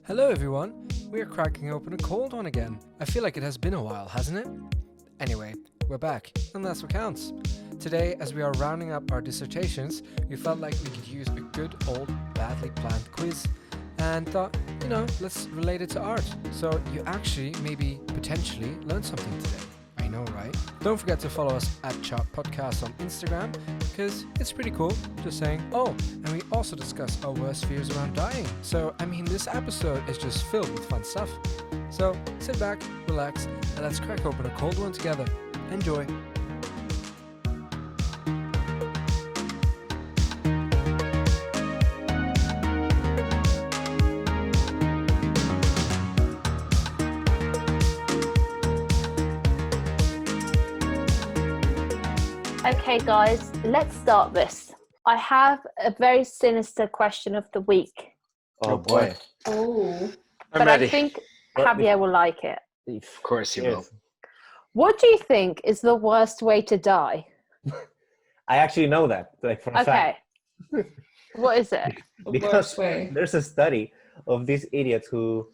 Hello everyone, we're cracking open a cold one again. I feel like it has been a while, hasn't it? Anyway, we're back, and that's what counts. Today, as we are rounding up our dissertations, we felt like we could use a good old badly planned quiz and thought, let's relate it to art. So you actually, maybe, potentially learn something today. I know, right? Don't forget to follow us at Chart Podcast on Instagram, because it's pretty cool, just saying. Oh, and we also discuss our worst fears around dying. So, this episode is just filled with fun stuff. So, sit back, relax, and let's crack open a cold one together. Enjoy. Okay, guys, let's start this. I have a very sinister question of the week. Oh boy. Oh. But I think Javier will like it. Of course you will. What do you think is the worst way to die? I actually know that, from a fact. Okay. What is it? Because there's a study of these idiots who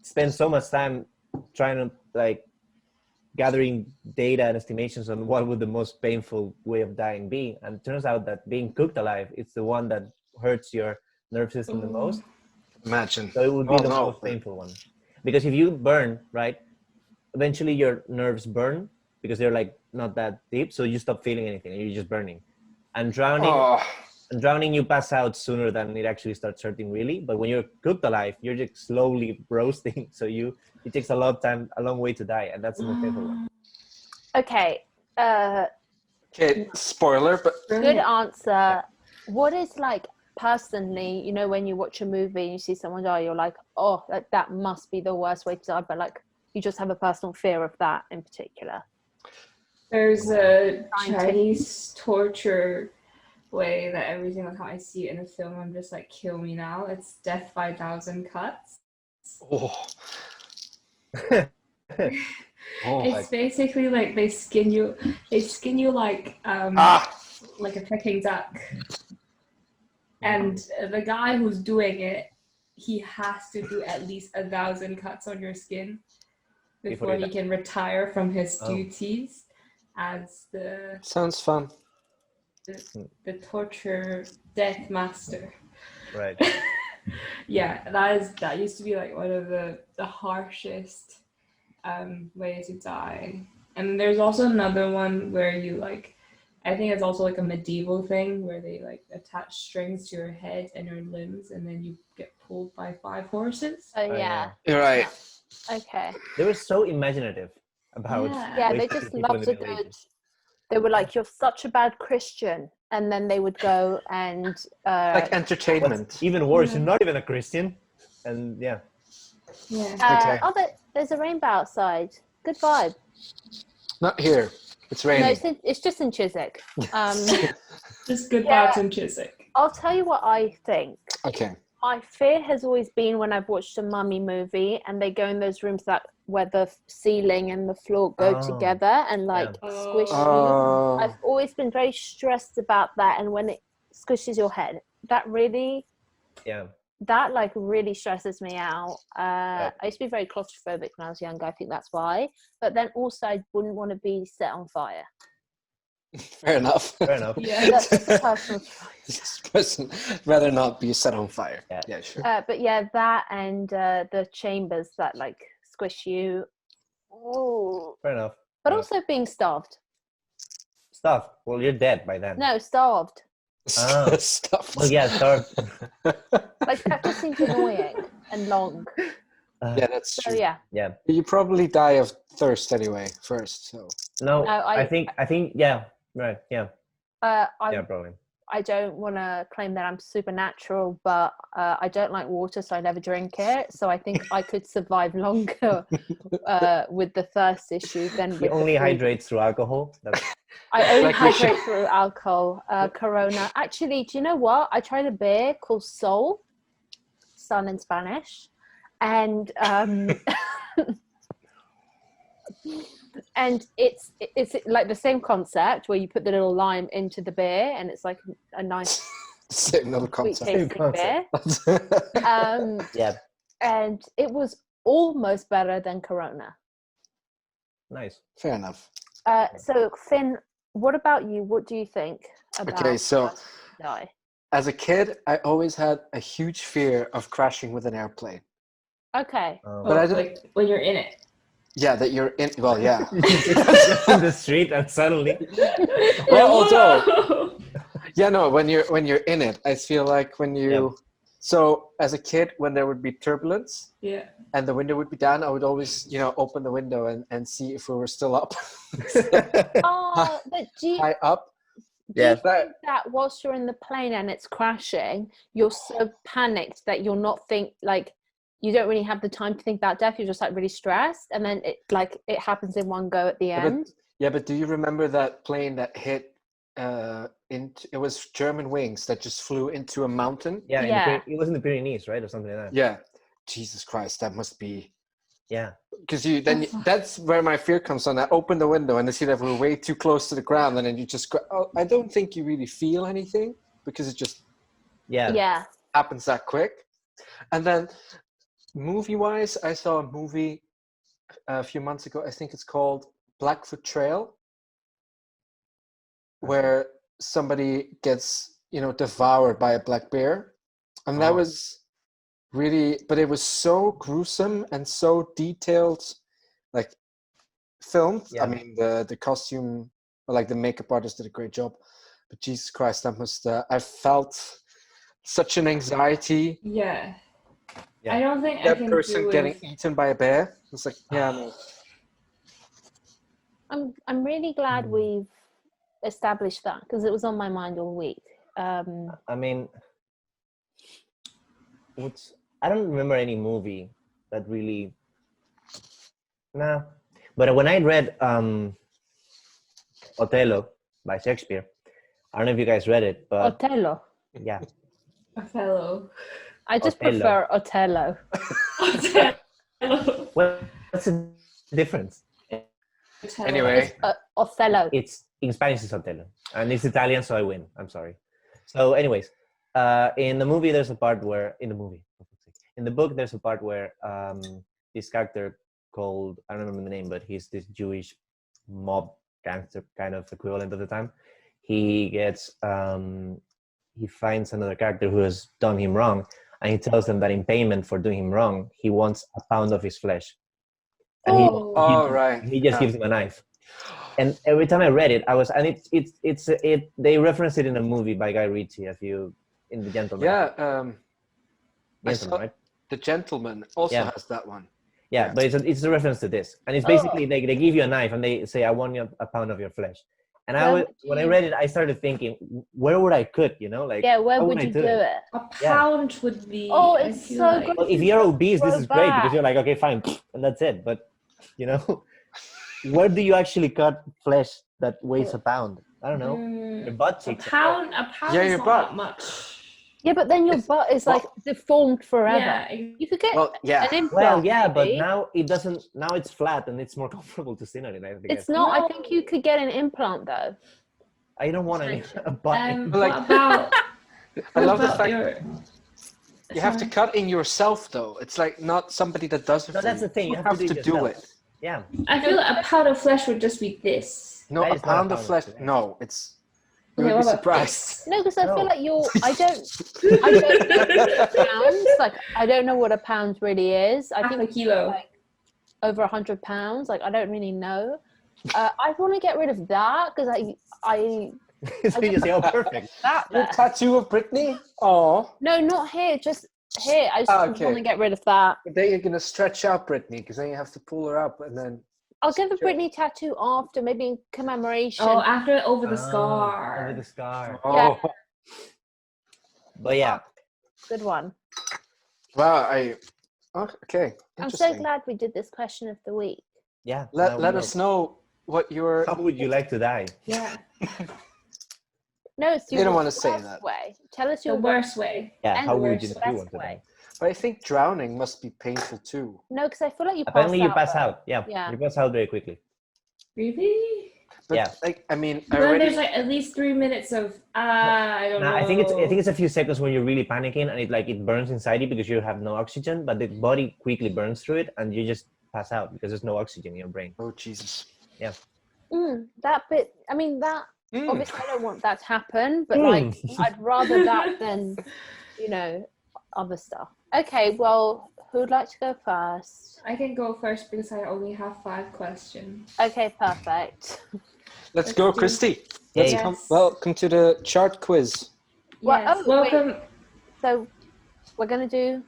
spend so much time trying to gathering data and estimations on what would the most painful way of dying be, and it turns out that being cooked alive is the one that hurts your nerve system the most. Imagine. So it would be the most painful one, because if you burn, right, eventually your nerves burn because they're not that deep, so you stop feeling anything and you're just burning. And drowning you pass out sooner than it actually starts hurting really. But when you're cooked alive, you're just slowly roasting, so it takes a long way to die, and that's the most painful one. Okay. Okay, spoiler, but Good answer. What is personally, when you watch a movie and you see someone die, you're like, oh, that must be the worst way to die, but you just have a personal fear of that in particular? There's a Chinese torture way that every single time I see it in a film, I'm just like, kill me now. It's death by 1,000 cuts. It's basically they skin you like a Peking duck. And the guy who's doing it, he has to do at least 1,000 cuts on your skin before he can retire from his duties as the sounds fun. The torture death master. Right. Yeah, that used to be one of the harshest ways to die. And there's also another one where you I think it's also a medieval thing where they attach strings to your head and your limbs, and then you get pulled by 5 horses. Oh yeah. You're right. Okay. They were so imaginative about they just loved a good. They were like, you're such a bad Christian, and then they would go and entertainment. What's even worse, you're not even a Christian, and there's a rainbow outside. Good vibe. Not here. It's raining. No, it's just in Chiswick. Just good vibes in Chiswick. I'll tell you what I think. Okay. My fear has always been when I've watched a mummy movie and they go in those rooms where the ceiling and the floor go together and squish you. I've always been very stressed about that, and when it squishes your head, that really really stresses me out. I used to be very claustrophobic when I was younger. I think that's why. But then also I wouldn't want to be set on fire. Fair enough. Yeah, that's just a personal choice. This person rather not be set on fire. Yeah, sure. But yeah, that and the chambers that squish you. Oh. Fair enough. But also being starved. Starved? Well, you're dead by then. No, starved. Stuff. Well, yeah, starved. That just seems annoying and long. Yeah, that's true. So, yeah. You probably die of thirst anyway first. So no, I think right, yeah. Probably. I don't want to claim that I'm supernatural, but I don't like water, so I never drink it. So I think I could survive longer with the thirst issue than He only hydrates through alcohol. I only hydrate through alcohol, Corona. Actually, do you know what? I tried a beer called Sol, sun in Spanish, and and it's the same concept where you put the little lime into the beer, and it's a nice same little concept. Sweet tasting beer. Yeah. and it was almost better than Corona. Nice. Fair enough. So Finn, what about you? What do you think about Okay, so First to Die? as a kid, I always had a huge fear of crashing with an airplane. Okay. But I don't- like when you're in it. Yeah, that you're in. Well, yeah. Just in the street and suddenly. Well, also, Whoa! yeah, no. When you're in it, I feel like when you. Yeah. So as a kid, when there would be turbulence Yeah. and the window would be down, I would always, open the window and see if we were still up. Oh, but do you High up. Yeah. think that whilst you're in the plane and it's crashing, you're so panicked that you're not you don't really have the time to think about death. You're just like really stressed, and then it happens in one go at the end. But do you remember that plane that hit? It was German wings that just flew into a mountain. Yeah, Yeah. it was in the Pyrenees, right, or something like that. Yeah. Jesus Christ, that must be. Yeah. Because that's where my fear comes on. I open the window and I see that we're way too close to the ground, and then you just. I don't think you really feel anything because it just. Yeah. Happens that quick, and then. Movie-wise, I saw a movie a few months ago. I think it's called Blackfoot Trail, where somebody gets, devoured by a black bear. And that was really, but it was so gruesome and so detailed, like filmed. Yeah. I mean, the costume, or like the makeup artist did a great job. But Jesus Christ, that must, I felt such an anxiety. Yeah. Yeah. I don't think I That can person do getting it. eaten by a bear. It's like, yeah, no. I'm really glad we've established that because it was on my mind all week. I mean, I don't remember any movie that really. Nah, but when I read Othello by Shakespeare, I don't know if you guys read it, but Othello. yeah, Othello. I just Othello. prefer Othello. Othello. what's the difference? Anyway. Othello. It's in Spanish it's Othello, and it's Italian, so I win. I'm sorry. So, anyways, in the movie, there's a part where in the book, there's a part where this character called, I don't remember the name, but he's this Jewish mob gangster kind of equivalent of the time. He gets he finds another character who has done him wrong, and he tells them that in payment for doing him wrong, he wants a pound of his flesh. And Right. he just gives him a knife. And every time I read it, they reference it in a movie by Guy Ritchie, in The Gentleman. Yeah, Gentleman, right? The Gentleman also has that one. Yeah, but it's a reference to this, and it's basically they give you a knife and they say, "I want you a pound of your flesh." And when I read it, I started thinking, where would I cut? Where would you do it? A pound would be. Oh, it's so good. Well, if you're obese, this is great because you're like, okay, fine, and that's it. But where do you actually cut flesh that weighs a pound? I don't know. Your butt cheeks. A pound Yeah, is your not butt. that much. Yeah, but then your butt is like deformed forever. Yeah. You could get Well, yeah. an implant. Well, yeah, but maybe. now it doesn't. Now it's flat and it's more comfortable to sit on it. I think. It's not. I think you could get an implant though. I don't want a butt. Like- What about? I love the about fact you have to cut in yourself, though. It's like not somebody that does it. No, for that's you. the thing. You have to do yourself. it. Yeah. I feel like a pound of flesh would just be this. No, That a is not a pound of pound flesh. of flesh. No, it's. You Okay, would be what about surprised. No, because I No. feel like I don't know pounds. Like I don't know what a pound really is. I Half think a kilo. like over 100 pounds. Like I don't really know. I want to get rid of that because I So you say, oh, perfect. that Your there. tattoo of Britney? Oh. No, not here. Just here. I just Okay. want to get rid of that. But then you're going to stretch out Britney because then you have to pull her up and then. I'll get the Sure. Britney tattoo after, maybe in commemoration. Oh, after over the scar. Over the scar. Oh. But yeah. Good one. Wow. Okay. I'm so Interesting. glad we did this question of the week. Yeah. Let us know what your. How would you like to die? Yeah. No, it's You your don't want to say worst that. way. Tell us The your worst way. Yeah. And How the would worst you best want to die? way. But I think drowning must be painful too. No, because I feel like you Apparently, you pass though. out. Yeah. Yeah. You pass out very quickly. Really? But Yeah. like, I mean, I Then already. there's like at least 3 minutes of I don't know. I think it's a few seconds when you're really panicking and it burns inside you because you have no oxygen, but the body quickly burns through it and you just pass out because there's no oxygen in your brain. Oh Jesus. Yeah. That bit. I mean, that obviously I don't want that to happen, but like I'd rather that than, other stuff. Okay, well, who'd like to go first? I can go first because I only have 5 questions. Okay, perfect. Let's go, Christy. Hey. Welcome to the chart quiz. Yes. Welcome. Wait. So we're gonna do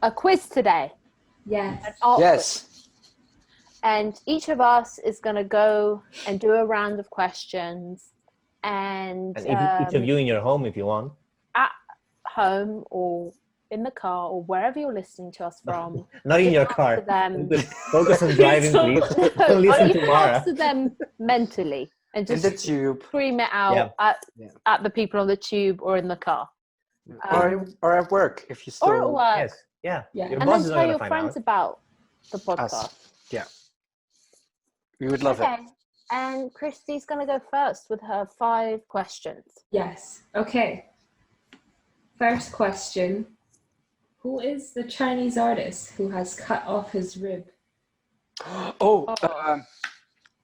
a quiz today. Yes. An art quiz. Yes. And each of us is gonna go and do a round of questions, and each of you in your home, if you want. at home or in the car or wherever you're listening to us from. Not in your car. Focus on driving, please. Don't listen to Mara. Answer them mentally and In just the tube. scream it out at the people on the tube or in the car. Or at work, if you still. Or at work. Yes. Yeah. Yeah. Your And boss then is not tell gonna your find friends out. about the podcast. Us. Yeah. We would love it. Okay. And Christy's going to go first with her 5 questions. Yes. Okay. First question. Who is the Chinese artist who has cut off his rib?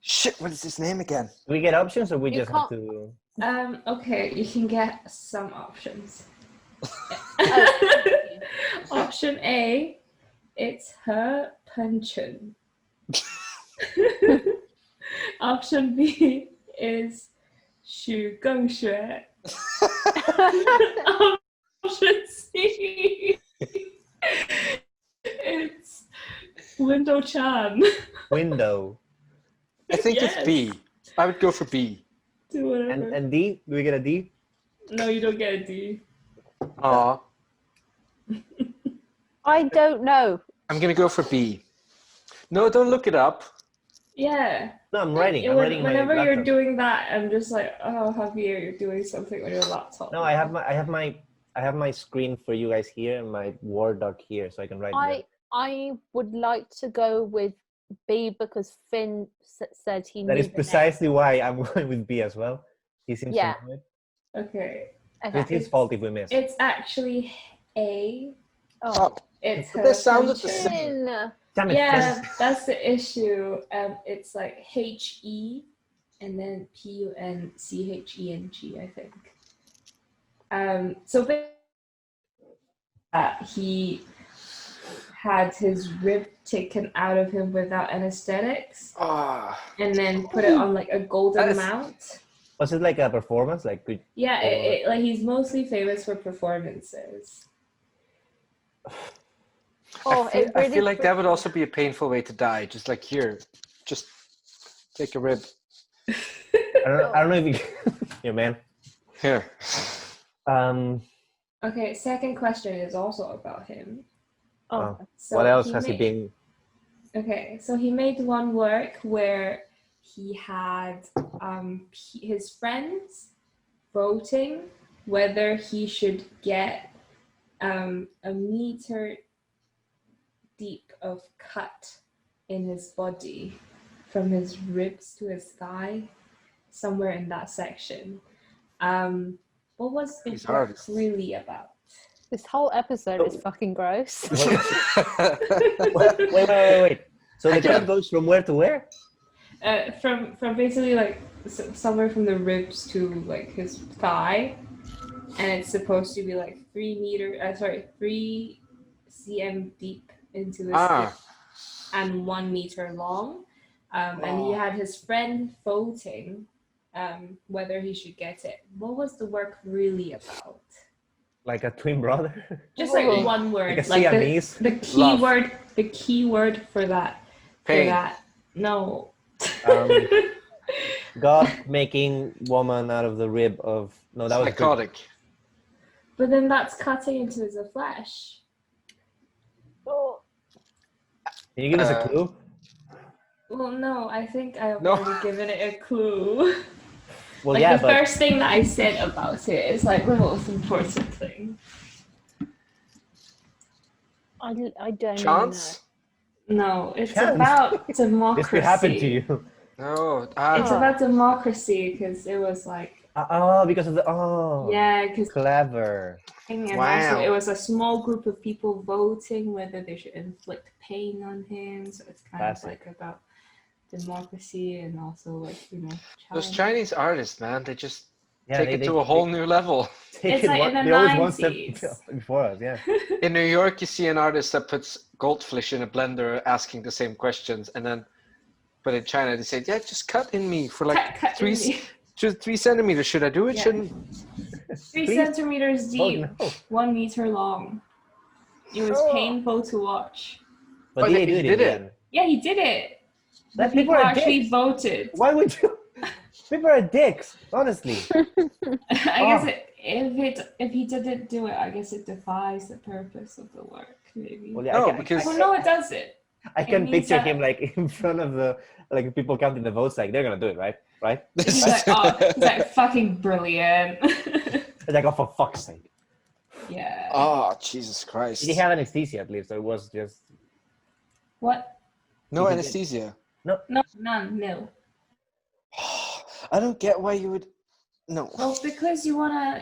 Shit, what is his name again? Do we get options or we You just have can't- to... Okay, you can get some options. Option A, it's her pension. Option B is 许更学. Option C, it's Window Chan. Window. I think Yes. it's B. I would go for B. Do whatever. And D? Do we get a D? No, you don't get a D. Aw. I don't know. I'm going to go for B. No, don't look it up. Yeah. No, I'm writing. Yeah, I'm writing my whenever you're laptop. doing that, I'm just like, oh, Javier, you're doing something on your laptop. No, I have my screen for you guys here and my Word doc here, so I can write. I would like to go with B because Finn said he That knew is the precisely why I'm going with B as well. He seems Yeah. to know it. Okay. name. It's Okay. his fault if we miss. It's actually A. Oh, It's But her they sounded the pension. same. Finn. Damn it. Yeah, that's the issue. It's like HE and then PUNCHENG, I think. So he had his rib taken out of him without anesthetics and then put it on like a golden That is- mount. Was it like a performance? Like good. Yeah, like he's mostly famous for performances. Oh, I feel like that would also be a painful way to die. Just like here, just take a rib. I don't know if you. Yeah, man. Here. Okay, second question is also about him. Oh, So What else has he made- been? Okay, so he made one work where he had his friends voting whether he should get a meter deep of cut in his body from his ribs to his thigh, somewhere in that section. What was the He's work artist. really about? this whole episode is fucking gross. Wait. So the Again. cut goes from where to where? From basically like somewhere from the ribs to like his thigh, and it's supposed to be like 3 cm deep into the skin and 1 meter long. And he had his friend voting whether he should get it. What was the work really about? Like a twin brother? Just like one word, Like a like Siamese? the key word for that. Pain. For that, no. God making woman out of the rib of... No, that was... Psychotic. But then that's cutting into the flesh. Oh, Can you give us a clue? Well, no, I think I've No. already given it a clue. Well, Like yeah, the but... first thing that I said about it is like the most important thing. I don't Chance? No, it's Chance. about democracy. This could happen to you. Oh, It's about democracy because it was like because of the yeah, because clever. and Wow. also it was a small group of people voting whether they should inflict pain on him. So it's kind of like about democracy and also like China. Those Chinese artists, man, they just Yeah, take it to a whole new level. It's like in the they always one step 90s. before us. Yeah. In New York, you see an artist that puts goldfish in a blender asking the same questions, and then, but in China they say, yeah, just cut in me for like Cut in me. 3 centimeters. Should I do it? Yeah. Shouldn't? 3 centimeters deep, no. 1 meter long. It was painful to watch. But Oh, they he did did it. it. Yeah, he did it. The That people people are actually dicks. voted. Why would you? People are dicks, honestly. I guess if he didn't do it, I guess it defies the purpose of the work. Maybe. Well, yeah, No, I can, because- Oh no, it does it. I can it means picture that- him like in front of the like people counting the votes, like they're gonna do it, right? Right? He's like fucking brilliant. It's like, oh, for fuck's sake. Yeah. Oh, Jesus Christ! Did he have anesthesia at least, or it was just? What? No He did. anesthesia. No, none. No. I don't get why you would. No. Well, because you wanna,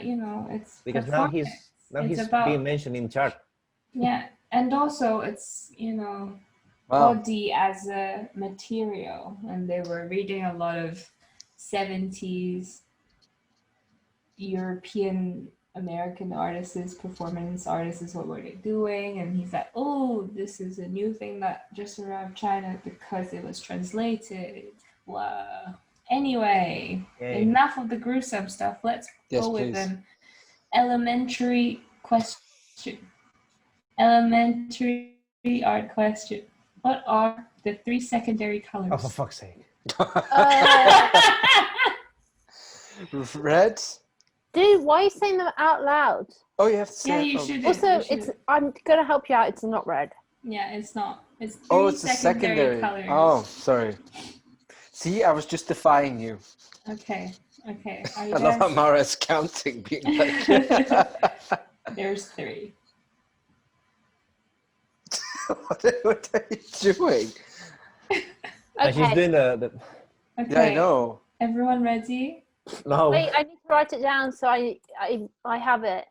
it's Because now performance. he's It's about- being mentioned in chart. Yeah, and also it's Wow. body as a material, and they were reading a lot of 70s European American artists, performance artists, what were they doing? And he's like, oh, this is a new thing that just arrived China because it was translated. Wow. Anyway, Yay. enough of the gruesome stuff. Let's Yes, go with please. an elementary question. Elementary art question. What are the 3 secondary colors? Oh, for fuck's sake! Red. Dude, why are you saying them out loud? Oh, you have to say Yeah, it you from- should. Also, you should. it's I'm gonna help you out. It's not red. Yeah, it's not. It's 3 Oh, it's the secondary secondary. colors. Oh, sorry. See, I was just defying you. Okay. Are I you love how guys? Mara's counting, being like, There's 3. what are you doing? And she's Okay. doing the Okay. Yeah, I know. Everyone ready? no. Wait, I need to write it down so I have it.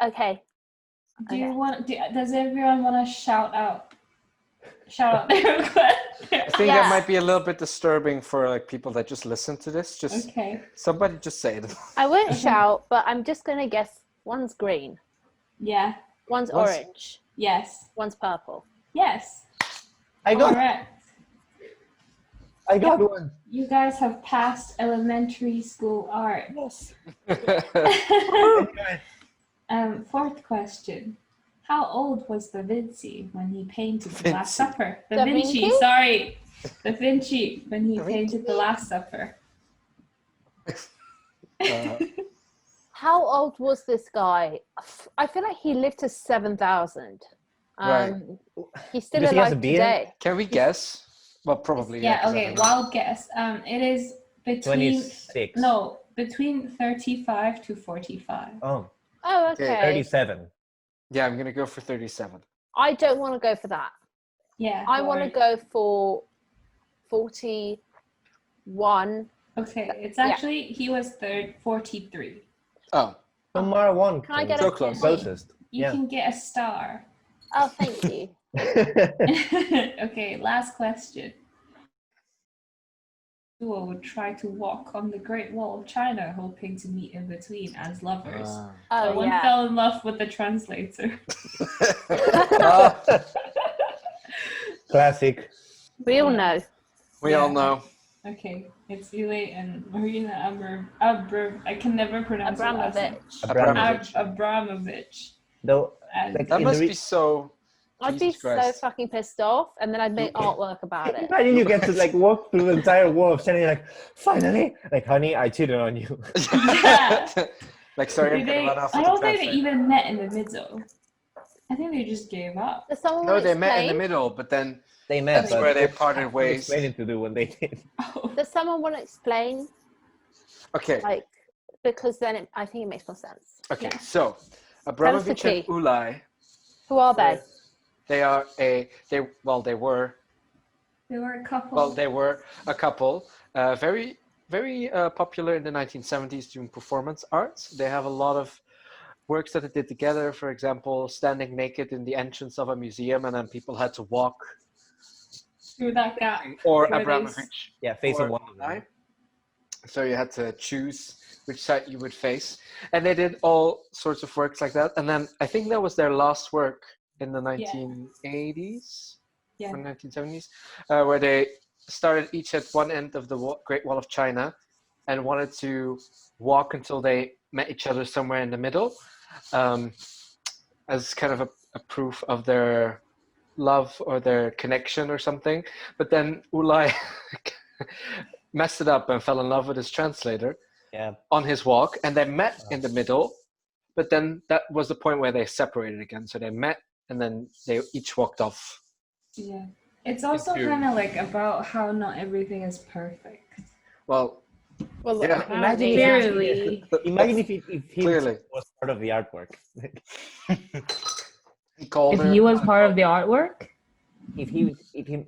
Okay. Does everyone want to shout out their request? I think that might be a little bit disturbing for like people that just listen to this. Just Okay. somebody just say it. I won't shout, but I'm just gonna guess. One's green, Yeah. one's What's- orange, Yes. one's purple. Yes. I got Correct. one. You guys have passed elementary school art. Yes. 4th question. How old was Da Vinci when he painted the Last Vinci. Supper? Da Vinci? Sorry. Da Vinci when he painted the Last Supper. How old was this guy? I feel like he lived to 7,000. Right. He's still Because he has a alive beard? today. Can we guess? Well, probably. Yeah, 'cause I okay, don't know. wild guess. It is between 26. no, between 35 to 45. Oh, Oh, Okay, okay. 37. Yeah, I'm gonna go for 37. I don't want to go for that. Yeah. I want to go for 41. Okay, it's actually he was 43. Oh, So Mara won. Can I get So a close. Closest. You Yeah. can get a star. Oh, thank you. Okay, last question. Duo would try to walk on the Great Wall of China, hoping to meet in between as lovers. Oh, But one yeah. fell in love with the translator. Classic. We all know. we all know. Okay, it's Ile and Marina I can never pronounce her last name. Abramovich. Abramovich. Abramovich. Though, And like, That in must the be so. I'd be Jesus Christ. so fucking pissed off, and then I'd make artwork about it. imagine you get to like walk through the entire wall of China. You're like, finally, like, honey, I cheated on you. Yeah. Like, sorry, I'm Did gonna they, run off I with don't the think they translator. even met in the middle. I think they just gave up. Does someone No, want to they met in the explain? middle, but then They met, that's but where they they parted had ways. explaining to do when they did. Oh. Does someone want to explain? Okay, Like, because then I think it makes more sense. okay. So, Abramovich and key. Ulay, Who are they? they were They were a couple. Well, they were a couple. Very, very popular in the 1970s doing performance arts. They have a lot of works that they did together. For example, standing naked in the entrance of a museum, and then people had to walk. Through that gap. Or where Abramovich. Yeah, facing or one of them. I. So you had to choose which side you would face. And they did all sorts of works like that. And then I think that was their last work in the 1980s or 1970s, where they started each at one end of the Great Wall of China and wanted to walk until they met each other somewhere in the middle, as kind of a proof of their love or their connection or something. But then Ulay messed it up and fell in love with his translator on his walk, and they met in the middle, but then that was the point where they separated again. So they met and then they each walked off. Yeah. It's also kind of like about how not everything is perfect. Well, yeah. Imagine if he Clearly. was part of the artwork. He called If he was part of the artwork? If he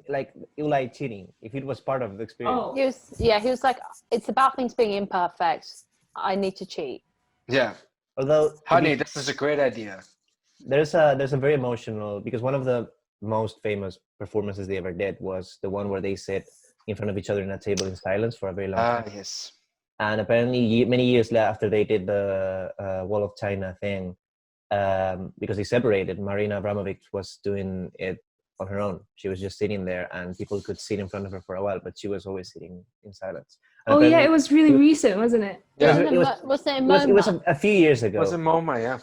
like Ulay cheating, if it was part of the experience. Oh. He was like, it's about things being imperfect. I need to cheat. Yeah. Although, honey, this is a great idea. There's a very emotional, because one of the most famous performances they ever did was the one where they sit in front of each other in a table in silence for a very long time. Yes. And apparently many years after they did the Wall of China thing, because they separated, Marina Abramovic was doing it on her own. She was just sitting there and people could sit in front of her for a while, but she was always sitting in silence. And yeah, it was really recent, wasn't it? Yeah. It was a few years ago. It was in MoMA, yeah.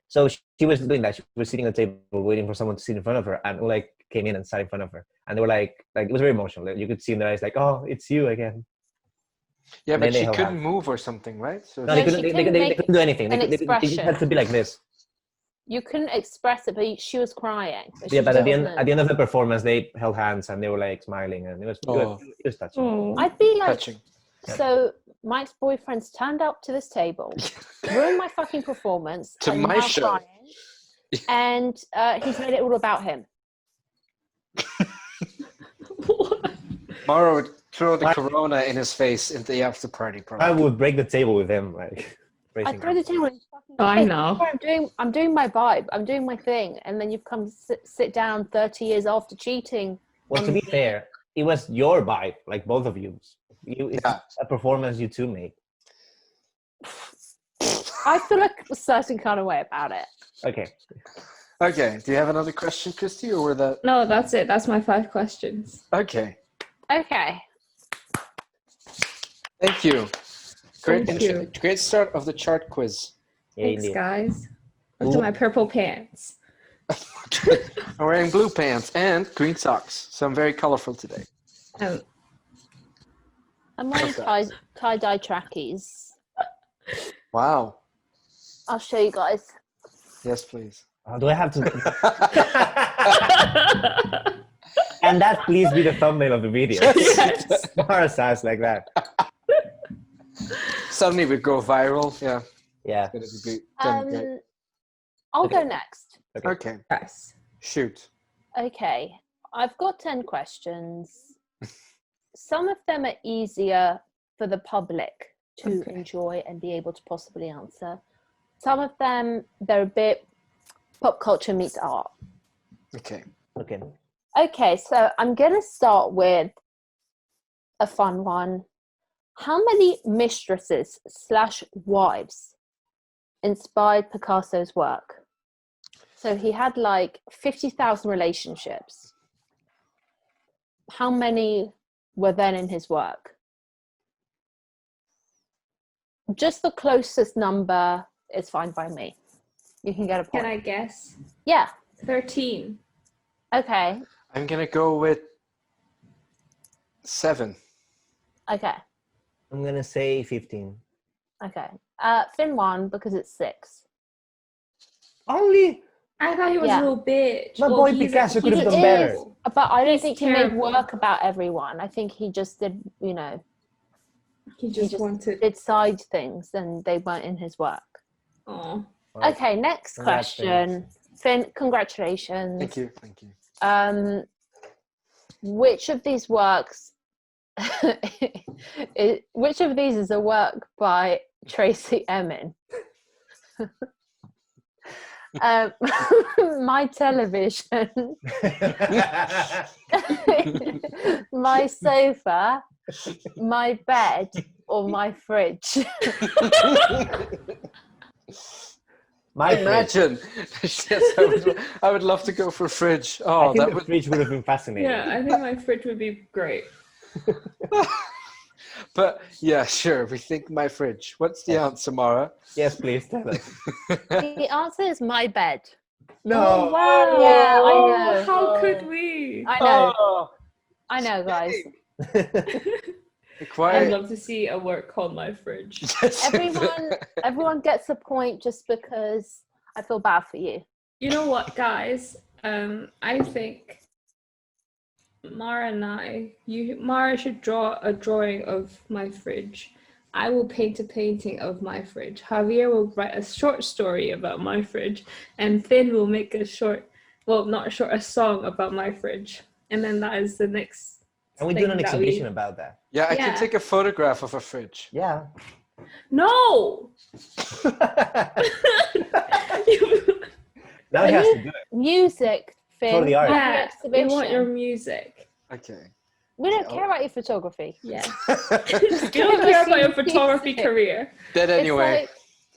So she was doing that. She was sitting at the table waiting for someone to sit in front of her, and Ulay came in and sat in front of her. And they were like it was very emotional. You could see in their eyes like, oh, it's you again. Yeah, And but then she they couldn't held move or something, right? So No, they couldn't do anything. They just had to be like this. You couldn't express it, but she was crying. But at the end of the performance, they held hands and they were like smiling, and it was touching. Oh. I'd be like, touching. so Mike's boyfriend's turned up to this table, ruined my fucking performance, To I'm my now show. crying, and he's made it all about him. Mara would throw the Corona in his face in the after party. Probably. I would break the table with him, like. I'd throw the table in his fucking Oh, I face. know. I'm doing my vibe. I'm doing my thing, and then you've come sit down 30 years after cheating. Well, to be fair, it was your vibe, like both of you. It's a performance you two made. I feel like a certain kind of way about it. Okay. Okay. Do you have another question, Christy, or were that? No, that's it. That's my 5 questions. Okay. Okay. Thank you. Thank you. Great start of the chart quiz. Yeah, Thanks, indeed. guys. Look at my purple pants. I'm wearing blue pants and green socks, so I'm very colorful today. Um, I'm wearing tie-dye trackies. Wow. I'll show you guys. Yes, please. Do I have to? And that please be the thumbnail of the video. yes. Mara says like that. Suddenly we go viral. Yeah. Yeah. It's gonna be great. I'll go next. Okay. Yes. Shoot. Okay. I've got 10 questions. Some of them are easier for the public to enjoy and be able to possibly answer. Some of them, they're a bit pop culture meets art. Okay. Okay. Okay, so I'm going to start with a fun one. How many mistresses / wives inspired Picasso's work? So he had like 50,000 relationships. How many were then in his work? Just the closest number is fine by me. You can get a point. Can I guess? Yeah. 13. Okay. I'm gonna go with 7. Okay. I'm gonna say 15. Okay. Finn won because it's 6. Only. I thought he was a little bitch. My boy Picasso could have done better. But I don't He's think he made terrible. work about everyone. I think he just did, He just wanted. did side things and they weren't in his work. Oh. Okay, next Congrats, question. Finn, congratulations. Thank you. Thank you. which of these works? Which of these is a work by Tracy Emin? My television, my sofa, my bed, or my fridge? My fridge. Imagine. Yes, I would love to go for fridge. I Oh, think that the would. fridge would have been fascinating. Yeah, I think my fridge would be great. But yeah, sure. We think my fridge. What's the answer, Mara? Yes, please tell us. The answer is my bed. No. Wow. Yeah, I know. How could we? I know. Oh, I know, guys. I'd quite. love to see a work called My Fridge. Everyone gets a point just because I feel bad for you. You know what, guys? I think Mara and Mara should draw a drawing of my fridge. I will paint a painting of my fridge. Javier will write a short story about my fridge, and Finn will make a song about my fridge. And then that is the next. And we do an exhibition about that. Yeah, I Yeah. can take a photograph of a fridge. Yeah. No. Now he has to do it. Music, Finn. For the art. Yeah, we Exhibition. want your music. Okay. We don't care about your photography. Yeah. Dead You don't care about your photography Music. career. anyway.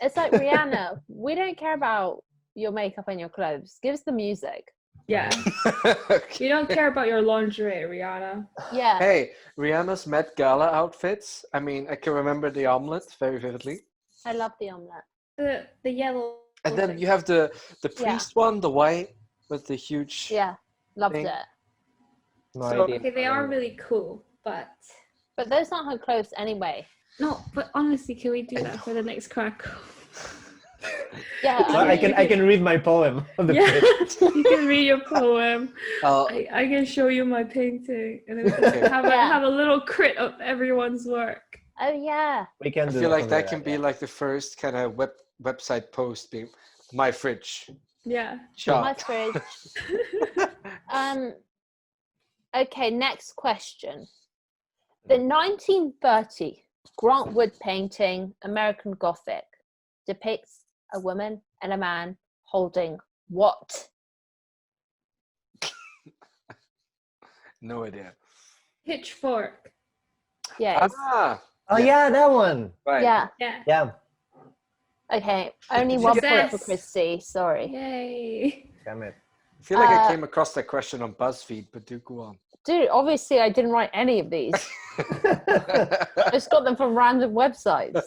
It's like Rihanna. We don't care about your makeup and your clothes. Give us the music. Yeah. Okay. We don't care about your lingerie, Rihanna. Yeah. Hey, Rihanna's Met Gala outfits. I mean, I can remember the omelet very vividly. I love the omelette. The yellow. And then you have the priest one, the white with the huge. Yeah. Loved Thing. it. No So- idea. Okay, they are really cool, but But those aren't her clothes anyway. no. But honestly, can we do that for the next crack? Yeah. Well, I can read my poem on the Yeah, fridge. you can read your poem. I'll- I can show you my painting, and then we can Okay. have a little crit of everyone's work. Oh yeah. We can I do feel like something that can be yeah. like the first kind of website post being my fridge Yeah. My shop. fridge. Okay, next question. The 1930 Grant Wood painting, American Gothic, depicts a woman and a man holding what? No idea. Pitchfork. Yes. Ah, Oh yeah, that one. right. Yeah. Yeah. Yeah. Okay. Only 1 point for Success. Christy. Sorry. Yay. Damn it. I feel like I Uh, came across that question on BuzzFeed, but do go on. Dude, obviously I didn't write any of these. I just got them from random websites.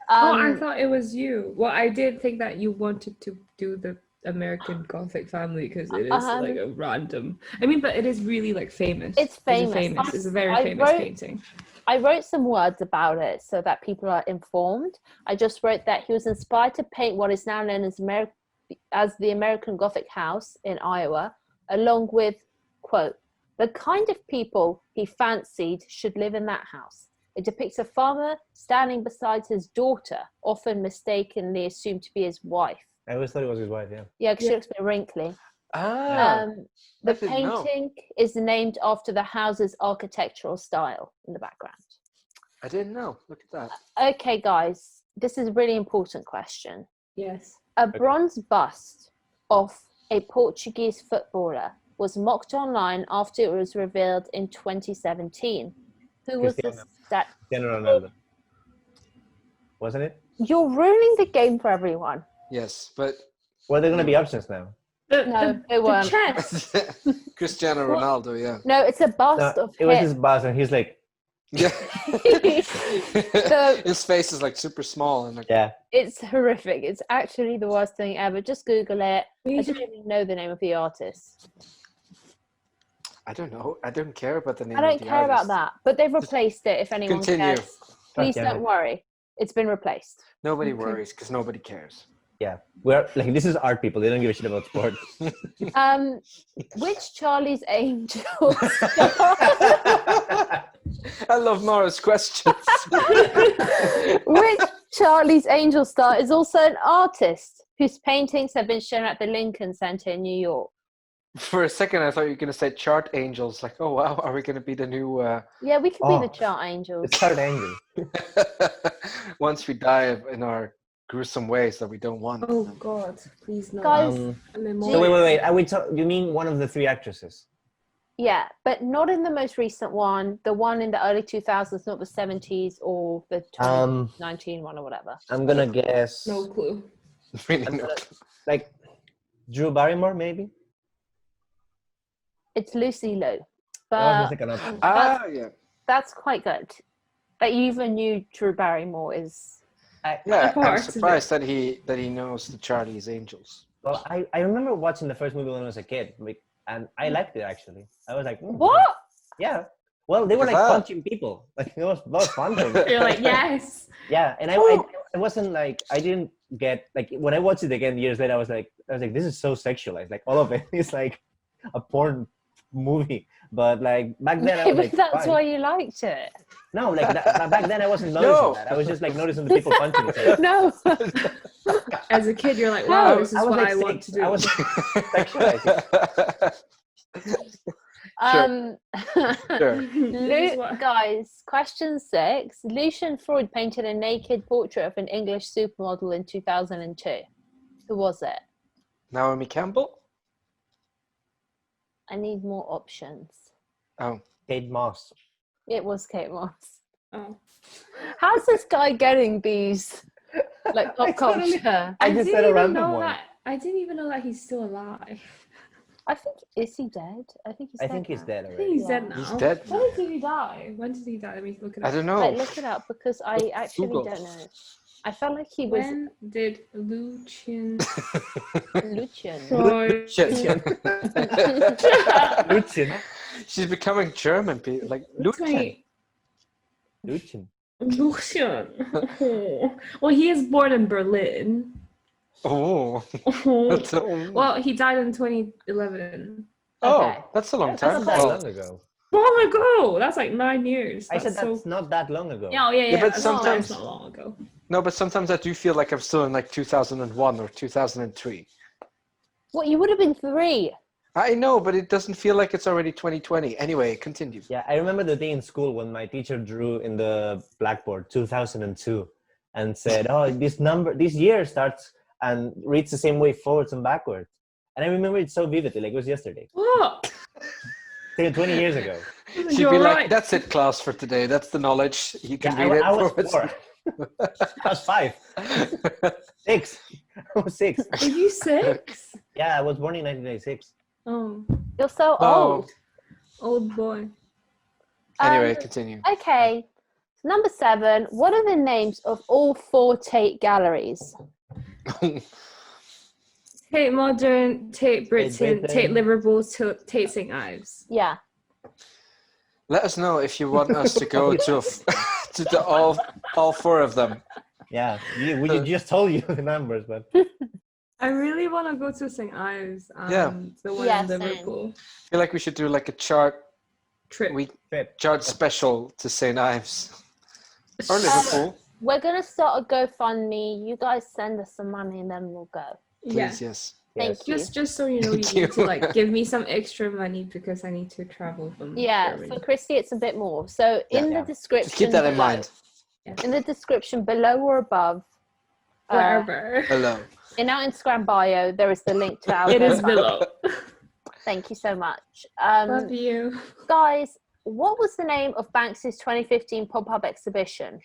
Oh, I thought it was you. Well, I did think that you wanted to do the American Gothic family because it is like a random. I mean, but it is really like famous. It's famous. It's a very I famous wrote- painting. I wrote some words about it so that people are informed. I just wrote that he was inspired to paint what is now known as the American Gothic house in Iowa, along with, quote, the kind of people he fancied should live in that house. It depicts a farmer standing beside his daughter, often mistakenly assumed to be his wife. I always thought it was his wife, yeah. Yeah, because she looks a bit wrinkly. Ah, The didn't know. painting is named after the house's architectural style in the background. I didn't know. Look at that. Okay, guys, this is a really important question. Yes. A bronze bust of a Portuguese footballer was mocked online after it was revealed in 2017. Who was Cristiano. that? Cristiano Ronaldo. Wasn't it? You're ruining the game for everyone. Yes, but Well, there are gonna be options now. No, it weren't. chest. Cristiano Ronaldo, yeah. No, it's a bust No, of it was him. his boss, and he's like, Yeah. So- His face is like super small and like, yeah. It's horrific. It's actually the worst thing ever. Just Google it. We I should- don't even know the name of the artist. I don't know. I don't care about the name. I don't of the care about artist. that. But they've replaced it if anyone Continue. cares. Please damn don't it. worry. It's been replaced. Nobody worries because nobody cares. Yeah. We're like, this is art people. They don't give a shit about sports. Which Charlie's Angels I love Mara's questions. Which Charlie's Angel star is also an artist whose paintings have been shown at the Lincoln Center in New York? For a second, I thought you were going to say chart angels. Like, oh wow, are we going to be the new? Yeah, we could be the Oh. chart angels. It's Third Angel. Once we die in our gruesome ways that we don't want. Oh God, please no. Guys, So wait. You mean one of the three actresses? Yeah, but not in the most recent one. The one in the early 2000s, not the 70s or the 2019 one or whatever. I'm gonna guess. No clue. Really no. Like Drew Barrymore, maybe. It's Lucy Liu. I was But gonna say Yeah. that's quite good. But you even knew Drew Barrymore is... Yeah, I'm Parts of surprised that he knows the Charlie's Angels. Well, I remember watching the first movie when I was a kid, and I liked it actually. I was like, What? Yeah. Well, they were like punching people. Like it was fun for me. You're like, yes. Yeah, and I wasn't like I didn't get like when I watched it again years later. I was like, this is so sexualized. Like all of it is like a porn movie. But like back then, I was like, that's fine. why you liked it. No, like back then I wasn't noticing that. I was just like noticing the people punching each other. No. As a kid, you're like, wow, this is what like I want to do. I was sexualized. Sure. Guys, question 6. Lucian Freud painted a naked portrait of an English supermodel in 2002. Who was it? Naomi Campbell? I need more options. Oh. Kate Moss. It was Kate Moss. Oh. How's this guy getting these like pop culture? I just said a random one. I didn't even know that he's still alive. I think is he dead? I think he's I dead. think he's now. dead I think already. he's dead now. He's dead now. When did he die? When did he die? Let me look it up. I don't know. Like, look it up because I actually Google. don't know. I felt like he was When did Lucian Lucian. Freud? Lucian. She's becoming German, like Lucian. Wait, Lucian. Lucian. Well, he is born in Berlin. Oh. That's Well, he died in 2011. Okay. That's a long That's time. not that Oh. long ago. Long ago. That's like 9 years. I said That's that's not that long ago. Yeah, Yeah, but that's sometimes- not long ago. No, but sometimes I do feel like I'm still in like 2001 or 2003. What, you would have been 3. I know, but it doesn't feel like it's already 2020. Anyway, continue. Yeah, I remember the day in school when my teacher drew in the blackboard 2002 and said, "Oh, this year starts and reads the same way forwards and backwards." And I remember it so vividly, like it was yesterday, What? 20 years ago. She'd You're be like, right. "That's it, class, for today. That's the knowledge. You can Yeah, read it I was forwards." 4. I was 5. 6. I was 6. Were you 6? Yeah, I was born in 1996. Oh, You're so Oh. old boy. Anyway, continue. Okay. Number 7. What are the names of all 4 Tate galleries? Tate Modern, Tate Britain, Britain. Tate Liverpool, Tate St. Ives. Yeah. Let us know if you want us to go to all 4 of them. Yeah, we just told you the numbers, but I really want to go to St. Ives. Yeah. The one Yeah, in same. Liverpool. I feel like we should do like a chart Trip. chart special to St. Ives or Liverpool. We're going to start a GoFundMe. You guys send us some money and then we'll go. Yeah. Please, yes. Thank you. Just so you know, you Thank need to you. like give me some extra money because I need to travel from Yeah, Germany. for Christy it's a bit more. So in Yeah. the description, Keep that in below- mind. In the description below or above, Wherever. Hello. in our Instagram bio, there is the link to our. It is GoFundMe. below. Thank you so much, Love you. guys. What was the name of Banksy's 2015 pop-up exhibition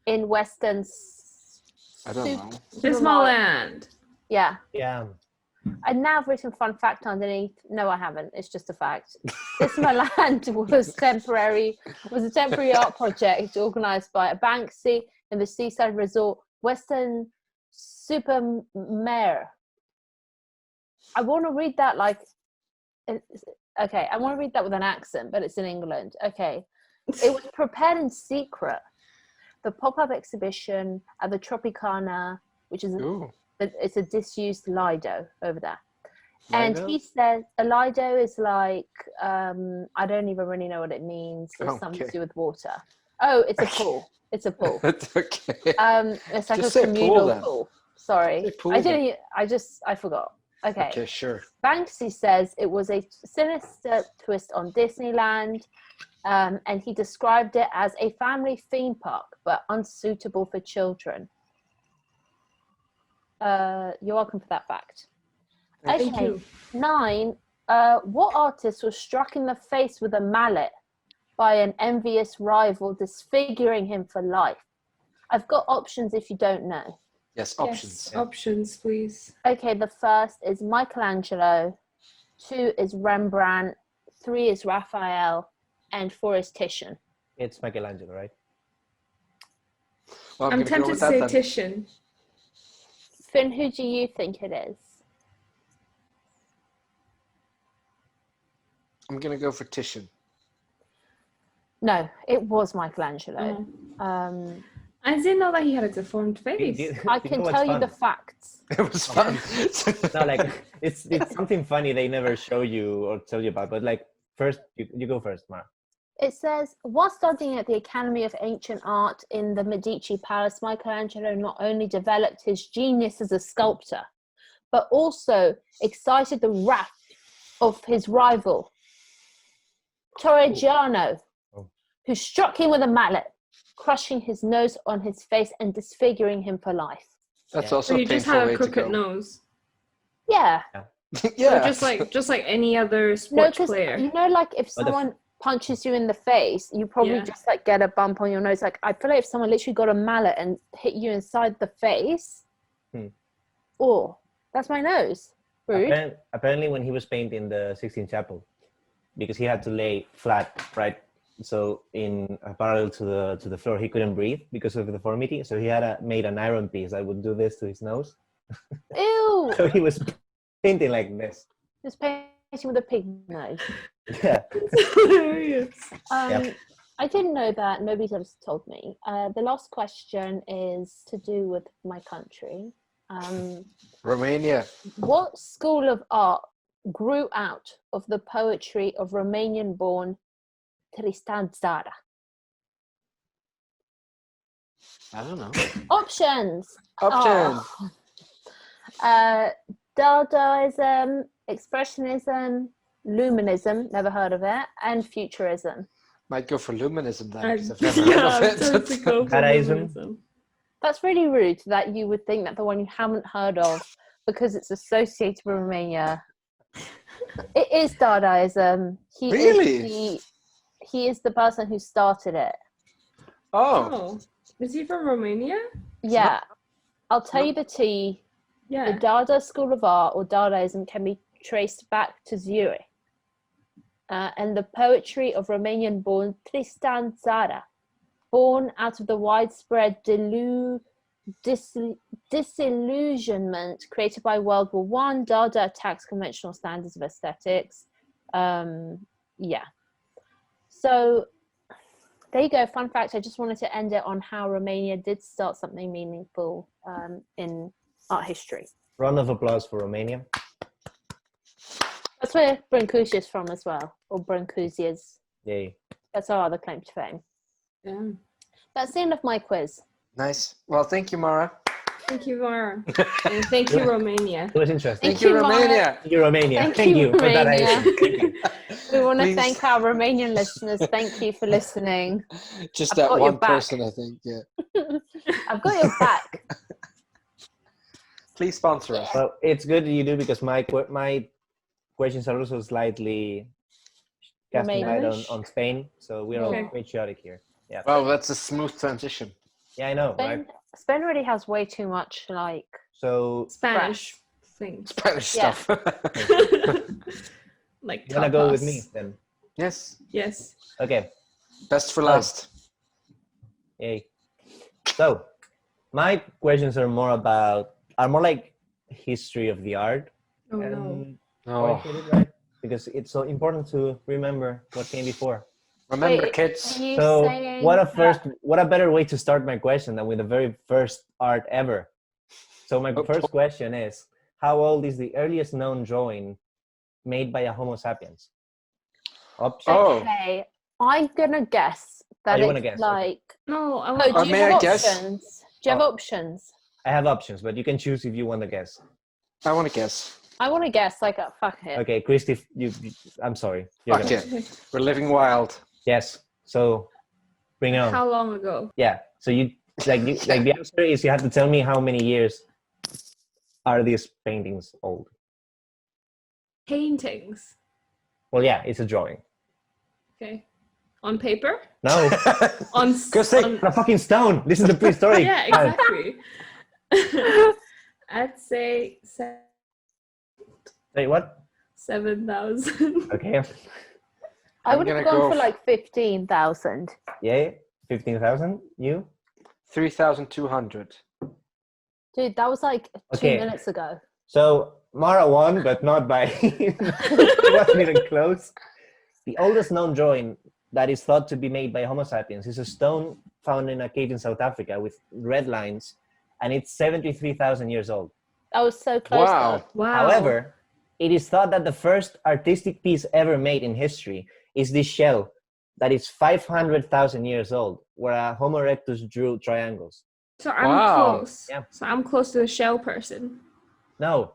in Western? I don't know. Dismaland. Yeah. yeah. I've now written fun fact underneath. No, I haven't. It's just a fact. Dismaland was a temporary art project organised by a Banksy in the seaside resort Western Supermare. I want to read that like. Okay, I want to read that with an accent, but it's in England. Okay. It was prepared in secret. The pop-up exhibition at the Tropicana, which is Ooh. it's a disused Lido over there. And Lido? he said a Lido is like I don't even really know what it means. It's something to Okay. do with water. Oh, it's a pool. It's a pool. It's okay. It's like Just a say pool communal then. pool. Sorry. Say pool I then. didn't I forgot. Okay. Okay, sure. Banksy says it was a sinister twist on Disneyland, and he described it as a family theme park, but unsuitable for children. You're welcome for that fact. Thank you. 9. What artist was struck in the face with a mallet by an envious rival, disfiguring him for life? I've got options if you don't know. Yes, options. Yes, options, please. Okay, the first is Michelangelo, 2 is Rembrandt, 3 is Raphael, and 4 is Titian. It's Michelangelo, right? Well, I'm gonna go tempted with to that say then. Titian. Finn, who do you think it is? I'm gonna go for Titian. No, it was Michelangelo. Oh. I didn't know that he had a deformed face. I can tell you the facts. It was fun. No, like it's something funny they never show you or tell you about. But like first, you go first, Mark. It says, while studying at the Academy of Ancient Art in the Medici Palace, Michelangelo not only developed his genius as a sculptor, but also excited the wrath of his rival, Torrigiano, who struck him with a mallet, crushing his nose on his face and disfiguring him for life. That's Yeah. also So a you just painful had way a to crooked go. nose. Yeah. Yeah. So just like any other No, sports because player. you know, like if But the- someone punches you in the face, you probably Yeah. just like get a bump on your nose. Like I feel like if someone literally got a mallet and hit you inside the face, oh, that's my nose. Rude. Apparently, when he was painting the Sixtine Chapel, because he had to lay flat, right? So in parallel to the floor, he couldn't breathe because of the deformity. So he had made an iron piece that would do this to his nose. Ew. So he was painting like this. Just painting with a pig nose. Yeah. Hilarious. Yep. I didn't know that. Nobody's ever told me. The last question is to do with my country. Romania. What school of art grew out of the poetry of Romanian-born Tristan Tzara? I don't know. Options. Options. Dadaism, Expressionism, Luminism, never heard of it, and Futurism. Might go for Luminism then, I'm because I've never heard of it. tempted to go for Dadaism. Luminism. That's really rude that you would think that the one you haven't heard of, because it's associated with Romania. It is Dadaism. Really? He is the person who started it. Oh, Oh, is he from Romania? Yeah. I'll tell you the tea. The Yeah. Dada School of Art or Dadaism can be traced back to Zurich. And the poetry of Romanian-born Tristan Tzara, born out of the widespread disillusionment created by World War I, Dada attacks conventional standards of aesthetics. Yeah. So there you go. Fun fact. I just wanted to end it on how Romania did start something meaningful in art history. Round of applause for Romania. That's where Brancusi is from as well, or Brancusi is. Yay. That's our other claim to fame. Yeah. That's the end of my quiz. nice. Well, thank you, Mara. Thank you, Mara. And thank you, Romania. It was interesting. Thank Thank you, you, Mara. Romania. Thank you, Romania. Thank Thank you, you for that. Romania. Thank you. We want to Please. thank our Romanian listeners. Thank you for listening. Just I've that got your one back. person, I think. Yeah. I've got your back. Please sponsor us. Well, it's good you do because my questions are also slightly casting light on Spain, so we're all Okay. patriotic here. Yeah. Well, that's a smooth transition. Yeah, I know, right? Spain already has way too much, like, So Spanish things. Spanish Yeah. stuff. Like you wanna go with tapas. me then? Yes. Yes. Okay. Best for last. Yay. So my questions are more like history of the art. Oh no. and Oh. oriented, right? Because it's so important to remember what came before. Remember, Wait, kids. are you So saying what that- a better way to start my question than with the very first art ever. So my first question is, how old is the earliest known drawing made by a Homo sapiens? Option. Oh. Okay, I'm gonna guess that you wanna it's guess, okay. like. No, I Oh, want do you may have I guess? options? Do you have Oh. options? I have options, but you can choose if you want to guess. I want to guess. I want to guess. Like, fuck it. Okay, Christy, I'm sorry. You're Fuck gonna- it. We're living wild. Yes. So bring it on. How long ago? Yeah. So the answer is you have to tell me how many years are these paintings old. Paintings. Well, yeah, it's a drawing. Okay. On paper? No, On a fucking stone. This is the prehistoric. yeah, exactly. I'd say Wait, what? 7,000. Okay. I I'm would have gonna gone go for like 15,000. Yeah, 15,000. You? 3,200. Dude, that was like 2 Okay. minutes ago. So Mara won, but not by. It wasn't even close. The oldest known drawing that is thought to be made by Homo sapiens is a stone found in a cave in South Africa with red lines, and it's 73,000 years old. That was so close. Wow. Though. Wow. However, it is thought that the first artistic piece ever made in history is this shell that is 500,000 years old, where a Homo erectus drew triangles. So I'm Wow. close. Yeah. So I'm close to the shell person. No,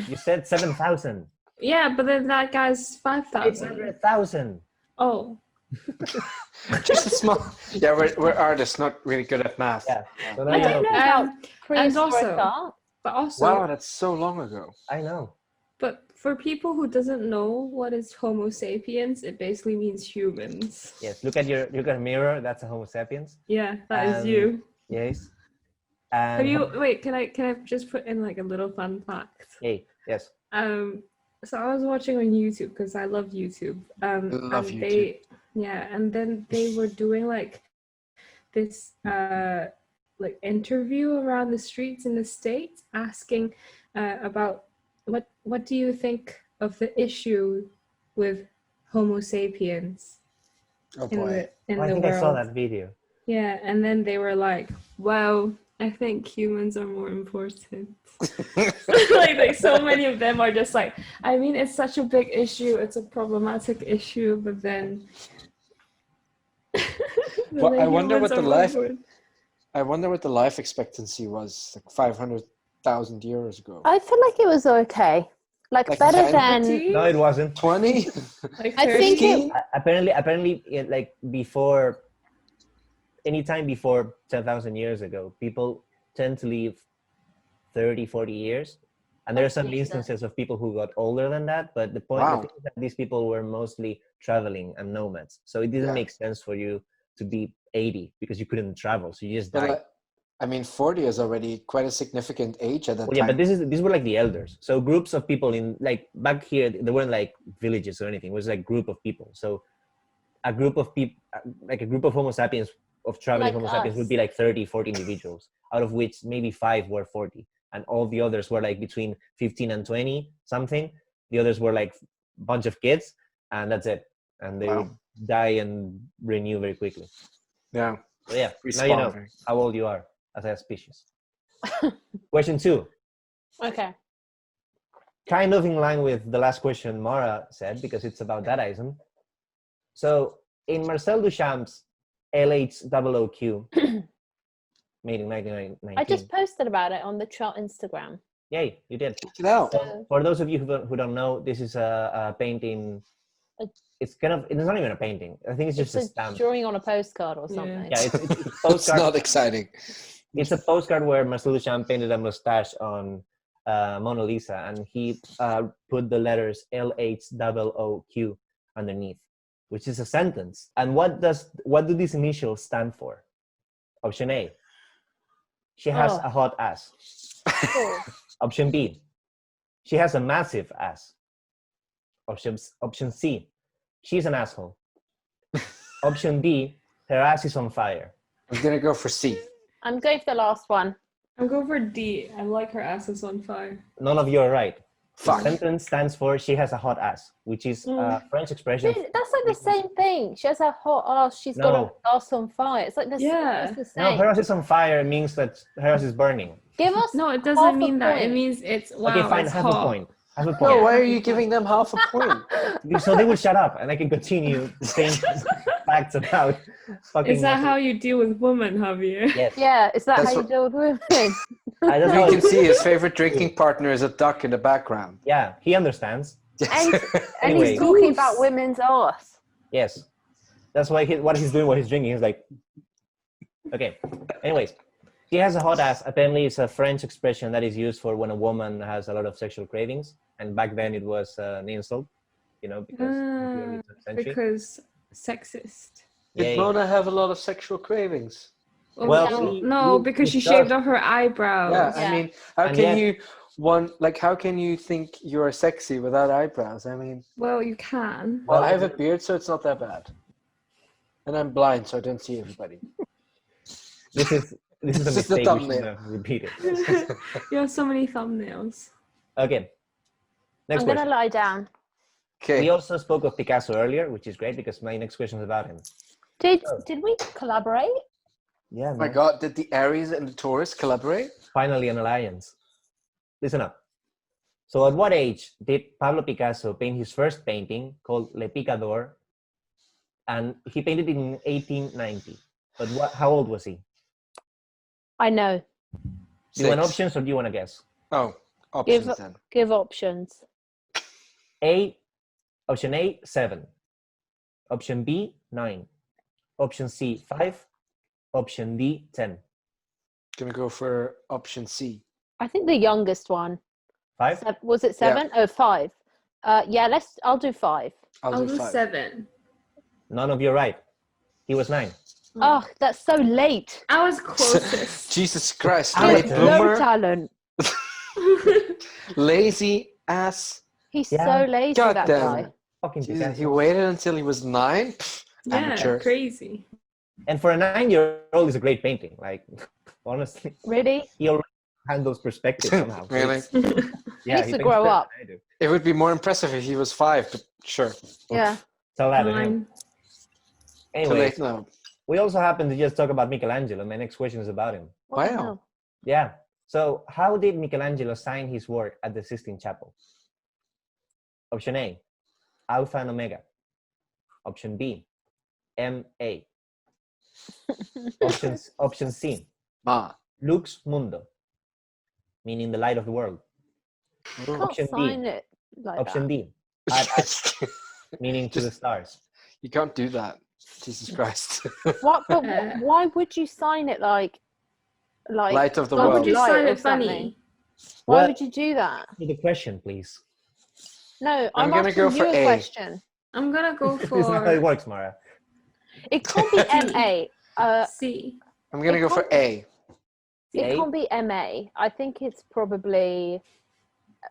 you said 7,000. Yeah, but then that guy's 5,000. 500,000. Oh. Just a small. Yeah, we're artists, not really good at math. Yeah. So now I you don't know know. about And prehistoric also, art. but also, Wow, that's so long ago. I know. but for people who doesn't know what is Homo sapiens, it basically means humans. Yes, look at a mirror. That's a Homo sapiens. Yeah, that is Um, you. Yes. And Have you? Wait, can I just put in like a little fun fact? Yay. Yes. So I was watching on YouTube because I love YouTube. Love and YouTube. and then they were doing like this like interview around the streets in the States, asking about what do you think of the issue with Homo sapiens Oh in boy. the in I the think world? I saw that video. Yeah, and then they were like, "Well, I think humans are more important." like so many of them are just like, I mean, it's such a big issue, it's a problematic issue, but then Well, I wonder humans what the are more life- important. I wonder what the life expectancy was like 500,000 years ago. I feel like it was okay. Like Like better 10? than. 30? No, it wasn't. 20? Like I think 30? it. Apparently, like before, anytime before 10,000 years ago, people tend to live 30, 40 years. And there are some Jesus. instances of people who got older than that. But the point Wow. is that these people were mostly traveling and nomads. So it didn't Yeah. make sense for you to be 80 because you couldn't travel. So you just But, died. I mean, 40 is already quite a significant age at that Well, yeah, time. but these were like the elders. So groups of people in like back here, there weren't like villages or anything. It was like group of people. So a group of people, like a group of Homo sapiens, of traveling Like Homo sapiens would us. be like 30, 40 individuals, out of which maybe 5 were 40. And all the others were like between 15 and 20 something. The others were like a bunch of kids, and that's it. And they Wow. would die and renew very quickly. Yeah. So yeah, now you know Respawn. how old you are as a species. Question 2. Okay. Kind of in line with the last question Mara said, because it's about Dadaism. So in Marcel Duchamp's LH00Q, made in 1919. I just posted about it on the Trot Instagram. Yay, you did. Check it out. So for those of you who don't know, this is a painting. It's not even a painting. I think it's just a It's a stamp. drawing on a postcard or Yeah. something. Yeah, it's a It's postcard. not exciting. It's a postcard where Marcel Duchamp painted a mustache on Mona Lisa, and he put the letters LHOOQ underneath, which is a sentence. And what do these initials stand for? Option A, she has Oh. a hot ass. Cool. Option B, she has a massive ass. Option C, she's an asshole. Option D, her ass is on fire. I'm gonna go for C. I'm going for the last one. I'm going for D. I like her ass is on fire. None of you are right. Fuck. The sentence stands for she has a hot ass, which is a French expression. Dude, that's like the same thing. She has a hot ass. She's got No. an ass on fire. It's like the Yeah. it's the same. No, her ass is on fire means that her ass is burning. Give us No, it half doesn't a mean that. It point. means it's wow. Okay, fine, it's half hot. a point. Half a No, point. why are you giving them half a point? So they will shut up and I can continue saying facts about fucking. Is that how you deal with women, Javier? Yes. Yeah, is that That's how you what- deal with women? That's You how can see his favorite drinking partner is a duck in the background. Yeah, he understands. And Anyway. he's talking about women's arse. Yes. That's why what he's doing while he's drinking. He's like, okay. Anyways, he has a hot ass. Apparently, it's a French expression that is used for when a woman has a lot of sexual cravings. And back then it was an insult, because in the early 20th century. Because sexist. Did Mona have a lot of sexual cravings? Well, no, because she shaved off her eyebrows. Yeah, Yeah. I mean, how can you think you're sexy without eyebrows? I mean, Well, you can. well, I have a beard, so it's not that bad. And I'm blind, so I don't see everybody. This is a This is the mistake. We thumbnail. should have repeated. You have so many thumbnails. Okay. Next I'm question. gonna lie down. Okay. We also spoke of Picasso earlier, which is great because my next question is about him. Did we collaborate? Yeah, Oh my God, did the Aries and the Taurus collaborate? Finally an alliance. Listen up. So at what age did Pablo Picasso paint his first painting called Le Picador? And he painted it in 1890. But how old was he? I know. Do you want 6. options or do you want to guess? Oh, options then. Give options. Option A, 7. Option B, 9. Option C, 5. Option D, 10. Gonna go for option C. I think the youngest one. 5? Was it 7? Oh, 5. Yeah, I'll do 5. I'll do 5. 7. None of you are right. He was 9. Oh, that's so late. I was closest. Jesus Christ, How late is No bloomer, talent. lazy ass. He's Yeah. so lazy, God that damn guy. it. Fucking Jesus, Picasso. he waited until he was 9? Pff, Yeah, amateur. crazy. And for a 9-year-old, it's a great painting. Like, honestly, Really? he already handles perspective somehow. So Really? it's- He needs to paints grow better up. than I do. It would be more impressive if he was 5, but sure. Yeah. Tell that to him. 9. Too Anyway, late now. we also happen to just talk about Michelangelo. My next question is about him. What the Wow. hell? Yeah. So, how did Michelangelo sign his work at the Sistine Chapel? Option A, Alpha and Omega. Option B, MA. Option C, Ma. Lux Mundo, meaning the light of the world. Can't Option D. sign it like Option that. D, Ad Astra, meaning to the stars. You can't do that. Jesus Christ. What? But why would you sign it like Light of the Why world. would you Light sign or it funny? something? Why Well- would you do that? To the question, please. No, I'm I'm gonna asking go you for a A. question. I'm gonna go This is not how it for works, Mara. It can't be MA. C. I'm going to It go for A. It A? can't be MA. I think it's probably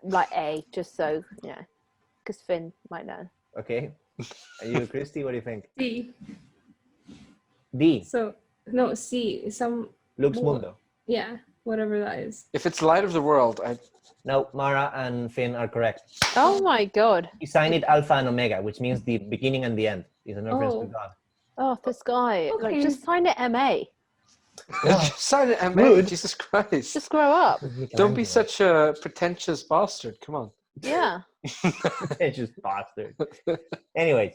like A, just so, because Finn might know. Okay. Are you, Christy? What do you think? C. D, So no, C. Some Lux Well- Mundo. yeah, whatever that is. If it's light of the world, No, Mara and Finn are correct. Oh my God. He signed it Alpha and Omega, which means the beginning and the end. Is a reference to Oh. God. Oh, this guy. Like, Okay. just sign it MA. sign it MA. Rude. Jesus Christ. Just grow up. Don't be such a pretentious bastard. Come on. Yeah. Just bastard. Anyways,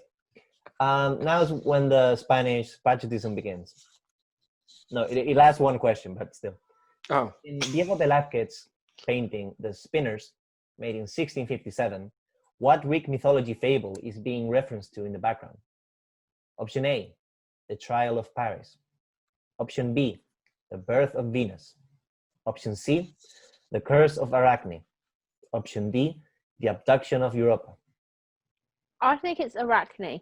now is when the Spanish patriotism begins. No, it lasts one question, but still. Oh. In Diego Velázquez's painting, The Spinners, made in 1657, what Greek mythology fable is being referenced to in the background? Option A, the Trial of Paris. Option B, the birth of Venus. Option C, the curse of Arachne. Option D, the abduction of Europa. I think it's Arachne I'm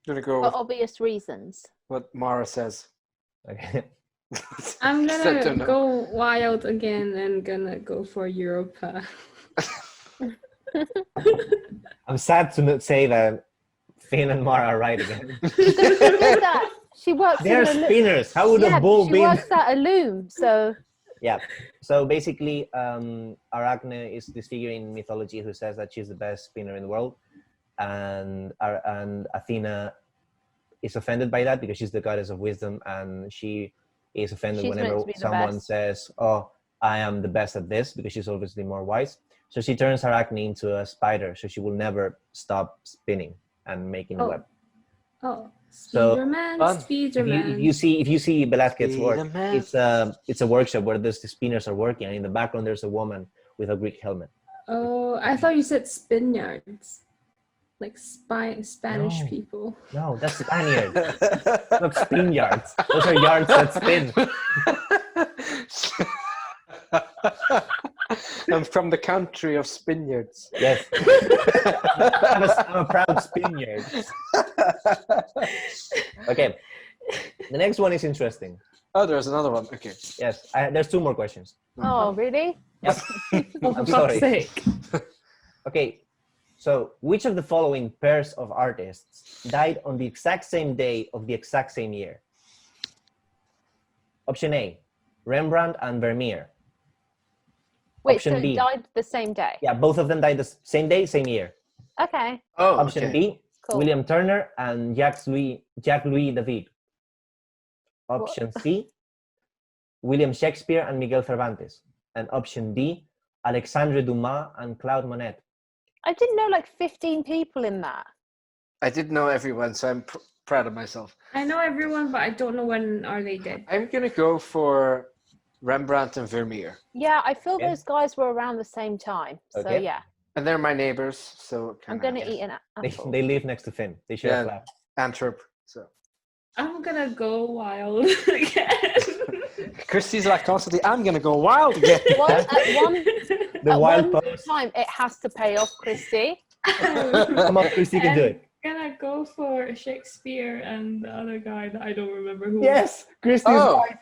going to go for with obvious reasons. what Mara says. Okay. I'm Just I gonna don't know. go wild again and gonna go for Europa. I'm sad to not say that Finn and Mara are right again. She doesn't do that. She works They're in a loom. spinners. How would Yeah, a bull she be? works at a loom, so Yeah. So basically, Arachne is this figure in mythology who says that she's the best spinner in the world, and Athena is offended by that because she's the goddess of wisdom, and she is offended She's whenever meant to be the someone best. says, "Oh, I am the best at this," because she's obviously more wise. So she turns Arachne into a spider, so she will never stop spinning and making a Oh. web. Oh, So, Speederman, fun. Speederman. if you see Velasquez's work, Speederman. it's a workship where the spinners are working, and in the background there's a woman with a Greek helmet. Oh, I thought you said Spaniards, like Spanish No. people. No, that's Spaniards, not spin yards. Those are yards that spin. I'm from the country of Spaniards. Yes. I'm a proud Spaniard. Okay. The next one is interesting. Oh, there's another one. Okay. Yes, there's 2 more questions. Oh, really? Yep. Oh, I'm for sorry. fuck's sake. Okay. So, which of the following pairs of artists died on the exact same day of the exact same year? Option A, Rembrandt and Vermeer. Wait, Option so B. it died the same day? Yeah, both of them died the same day, same year. Okay, Oh, Option okay. B, cool. William Turner and Jacques Louis David. Option C, William Shakespeare and Miguel Cervantes. And option D, Alexandre Dumas and Claude Monet. I didn't know like 15 people in that. I did know everyone, so I'm proud of myself. I know everyone, but I don't know when are they dead. I'm gonna go for Rembrandt and Vermeer, Yeah, I feel Okay. those guys were around the same time. So Okay. yeah, and they're my neighbors, so I'm kinda gonna eat an apple. They live next to Finn. They share a Yeah. flat. Antwerp. So I'm gonna go wild again. Christy's like constantly, I'm gonna go wild again. The At wild one pose. time, it has to pay off, Christy. Come on, Christy, you can do it. I'm gonna go for Shakespeare and the other guy that I don't remember who. Yes, Christy is Oh. right.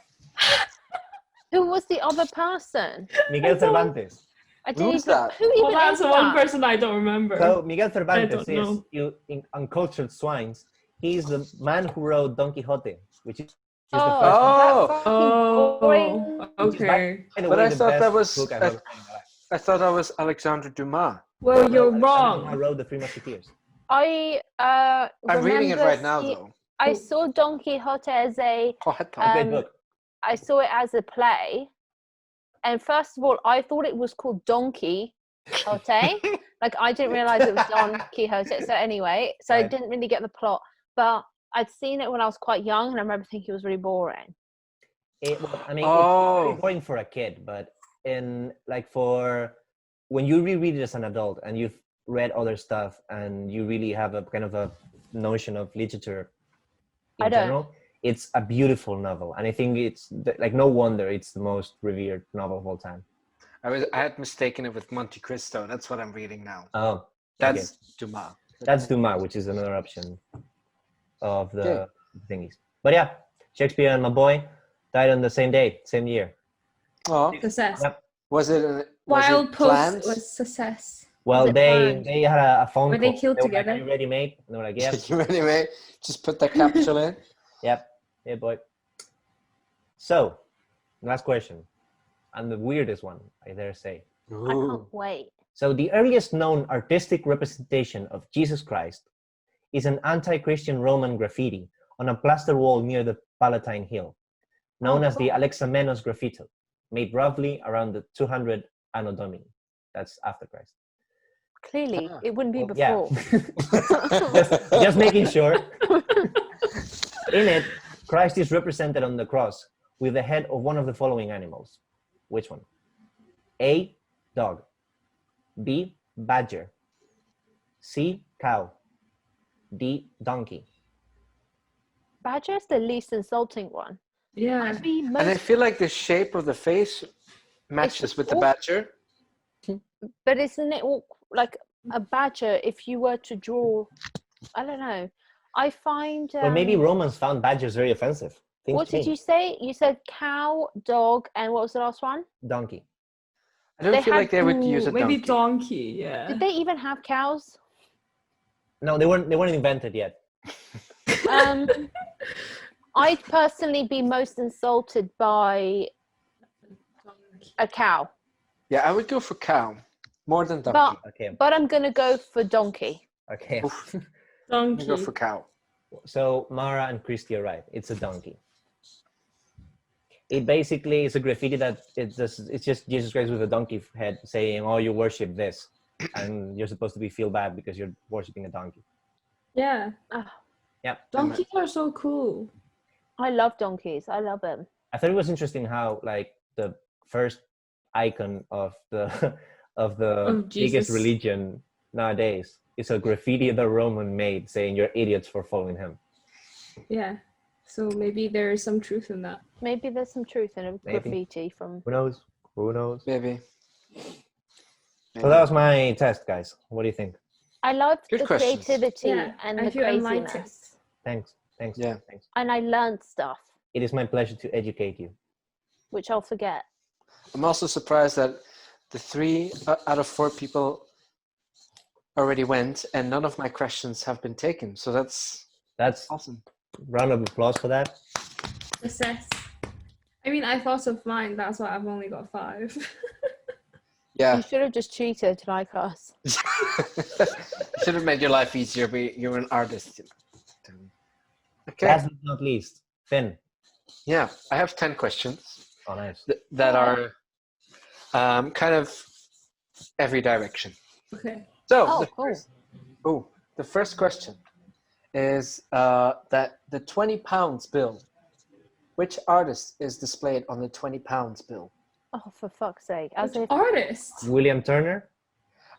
Who was the other person? Miguel Cervantes. I didn't Who's even. that? Who even Well, that's is the one that? person I don't remember. So Miguel Cervantes don't is know. you in uncultured swines. He's the man who wrote Don Quixote, which is the Oh, first. Oh. that fucking boring. Okay. By the But way, I the thought best that was- book I've ever read in my life. I thought that was Alexandre Dumas. Well, you're Alexander Dumas wrong. wrote the Three Musketeers. I I'm reading it remember right now, see- though. I saw Don Quixote as a. Quixote. Great book. I saw it as a play, and first of all, I thought it was called Donkey Quixote. Like I didn't realize it was Don Quixote. So anyway, so I Right. didn't really get the plot, but I'd seen it when I was quite young, and I remember thinking it was really boring. Well, I mean, Oh. it's very boring for a kid, but in like for when you reread it as an adult and you've read other stuff and you really have a kind of a notion of literature in I don't. general, it's a beautiful novel, and I think it's like no wonder it's the most revered novel of all time. I had mistaken it with Monte Cristo. That's what I'm reading now. Oh, That's okay. Dumas. That's Dumas, which is another option of the Okay. thingies. But yeah, Shakespeare and my boy died on the same day, same year. Oh, Success. Yep. was it Wild planned? Post was success. Well, it they planned? they had a phone Were call. they killed were like, together? "Are you ready, mate?" And they were like, "Yep, You anyway, just put that capsule in. yep, yeah, boy." So, last question, and the weirdest one, I dare say. I Ooh. can't wait. So, the earliest known artistic representation of Jesus Christ is an anti-Christian Roman graffiti on a plaster wall near the Palatine Hill, known as the Alexamenos graffito, made roughly around the 200 Anno Domini. That's after Christ. Clearly, Ah. it wouldn't be Well, yeah. before. just making sure. In it, Christ is represented on the cross with the head of one of the following animals. Which one? A, dog. B, badger. C, cow. D, donkey. Badger is the least insulting one. Yeah. I'd be And I most, feel like the shape of the face matches with the awful. badger. but isn't it all, like a badger? If you were to draw, I don't know. I find. Or maybe Romans found badgers very offensive. Think What did change. you say? You said cow, dog, and what was the last one? Donkey. I don't They feel had like they would use a maybe donkey. donkey. Yeah. Did they even have cows? No, they weren't invented yet. I'd personally be most insulted by a cow, Yeah, I would go for cow more than donkey. but Okay. I'm gonna go for donkey. Okay. Oof, I Donkey. go for cow. So Mara and Christy are right. It's a donkey. It basically is a graffiti that it's just Jesus Christ with a donkey head saying, "Oh, you worship this," and you're supposed to feel bad because you're worshiping a donkey. Yeah. Ah, Yeah. Donkeys are so cool. I love donkeys. I love them. I thought it was interesting how like the first icon of the of the Of biggest Jesus. religion nowadays is a graffiti the Roman made saying you're idiots for following him. Yeah. So maybe there is some truth in that. Maybe there's some truth in a Maybe. graffiti from. Who knows? Who knows? Maybe. So that was my test, guys. What do you think? I love Good the questions. creativity Yeah, and I the feel enlightened. craziness. Thanks. Thanks. Yeah. Thanks. And I learned stuff, It is my pleasure to educate you. which I'll forget. I'm also surprised that the 3 out of 4 people already went, and none of my questions have been taken. So that's That's awesome. round of applause for that. Success. I mean, I thought of mine. That's why I've only got 5. Yeah. You should have just cheated like us. Should have made your life easier, but you're an artist. You know. Okay. Last but not least, Finn. Yeah, I have 10 questions Oh, nice. that are kind of every direction. Okay. So Oh, cool. the first question is that the 20 pounds bill, which artist is displayed on the 20 pounds bill? Oh, for fuck's sake. As Which if, artist? William Turner.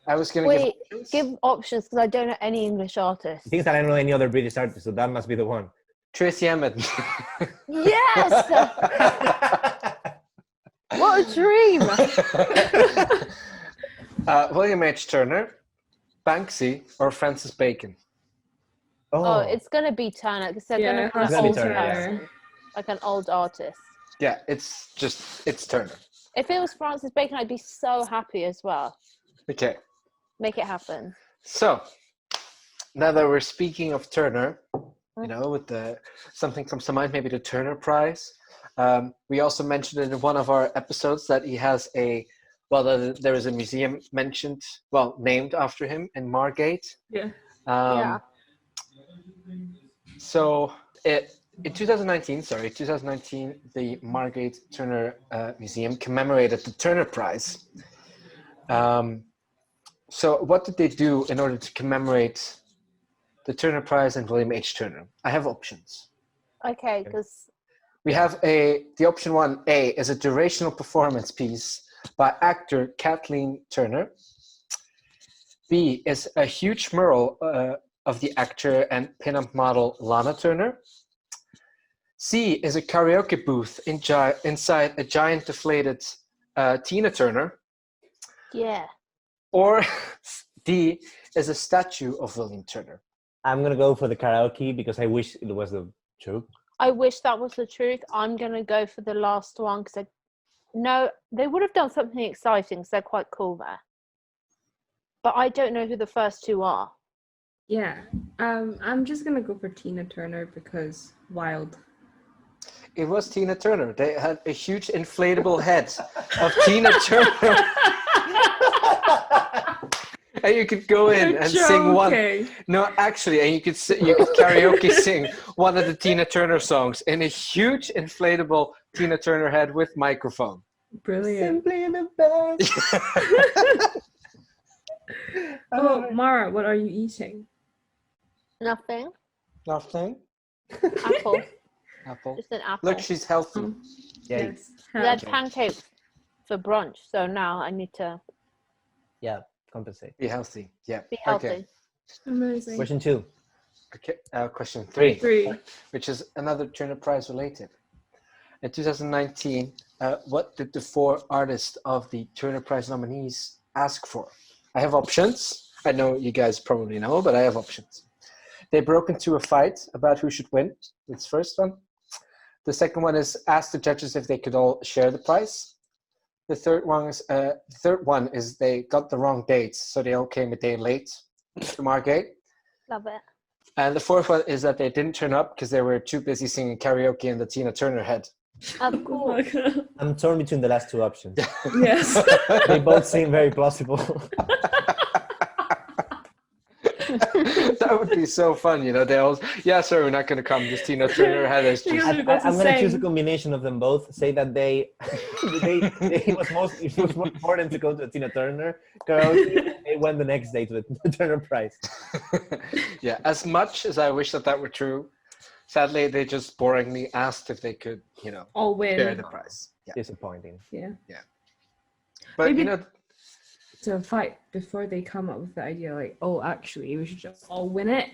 I was going to wait, give options. give options because I don't know any English artists. The thing is that I don't know any other British artist, so that must be the one. Tracy Emin. Yes! What a dream! William H. Turner, Banksy, or Francis Bacon? Oh, it's going to be Turner because they're Yeah, going it to has put to an be old Turner, yeah. person, like an old artist. Yeah, it's Turner. If it was Francis Bacon, I'd be so happy as well. Okay. Make it happen. So, now that we're speaking of Turner, you know, with something comes to mind, maybe the Turner Prize. We also mentioned in one of our episodes that he has there is a museum named after him in Margate. Yeah. Yeah. So, in 2019, the Margate Turner Museum commemorated the Turner Prize. So what did they do in order to commemorate the Turner Prize and William H. Turner? I have options. Okay, because We have the option 1A is a durational performance piece by actor Kathleen Turner. B is a huge mural of the actor and pin-up model Lana Turner. C is a karaoke booth inside a giant deflated Tina Turner. yeah. Or D is a statue of William Turner. I'm going to go for the karaoke because I wish it was the truth. I wish that was the truth. I'm going to go for the last one because they would have done something exciting because they're quite cool there. But I don't know who the first 2 are. Yeah. I'm just gonna go for Tina Turner because wild. It was Tina Turner. They had a huge inflatable head of Tina Turner. And you could go in and sing one. No, actually, and you could karaoke sing one of the Tina Turner songs in a huge inflatable Tina Turner head with microphone. Brilliant. Simply the best. Oh, Mara, what are you eating? Nothing. Nothing. Apple. Apple. Just an apple. Look, she's healthy. Yeah, Yes. We had pancakes for brunch, so now I need to yeah, compensate. Be healthy. Yeah. be healthy. Okay. Amazing. Question 2. Okay. Question 3. 3. Which is another Turner Prize related. In 2019, what did the 4 artists of the Turner Prize nominees ask for? I have options. I know you guys probably know, but I have options. They broke into a fight about who should win. That's the first one. The second one is ask the judges if they could all share the prize. The third one is they got the wrong dates, so they all came a day late to Margate. Love it. And the fourth one is that they didn't turn up because they were too busy singing karaoke in the Tina Turner head. Of Oh course. my god. I'm torn between the last 2 options. Yes. They both seem very plausible. The That would be so fun, you know. They all, yeah, sorry, we're not going to come. This Tina Turner had us Because just. we got to I'm gonna choose a sing. combination of them both. Say that it was more important to go to a Tina Turner karaoke. They went the next day to the Tina Turner prize. Yeah, as much as I wish that were true, sadly they just boringly asked if they could, you know, All share win. the prize. Yeah, Disappointing. Yeah. but Maybe- you know, To fight before they come up with the idea like, oh, actually, we should just all win it.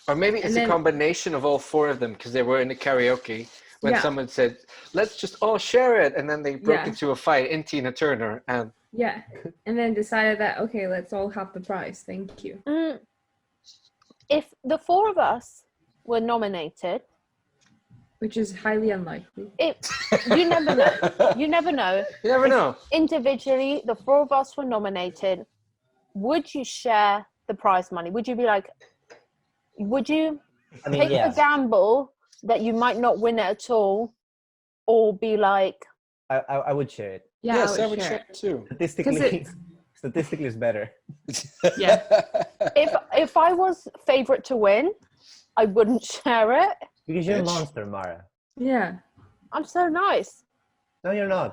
or maybe it's And a then- combination of all four of them because they were in the karaoke when Yeah. someone said, "Let's just all share it," and then they broke Yeah. into a fight in Tina Turner, and Yeah. And then decided that, okay, let's all have the prize. Thank you. If the four of us were nominated, Which is highly unlikely. you never know. You never know. you never If know. individually, the four of us were nominated, would you share the prize money? Would you be like, would you I mean, take yeah. the gamble that you might not win it at all, or be like, I would share it. Yeah, Yes, I would share it. too. Statistically, it's better. Yeah. if I was favorite to win, I wouldn't share it. Because you're a Bitch. monster, Mara. Yeah. I'm so nice. No, you're not.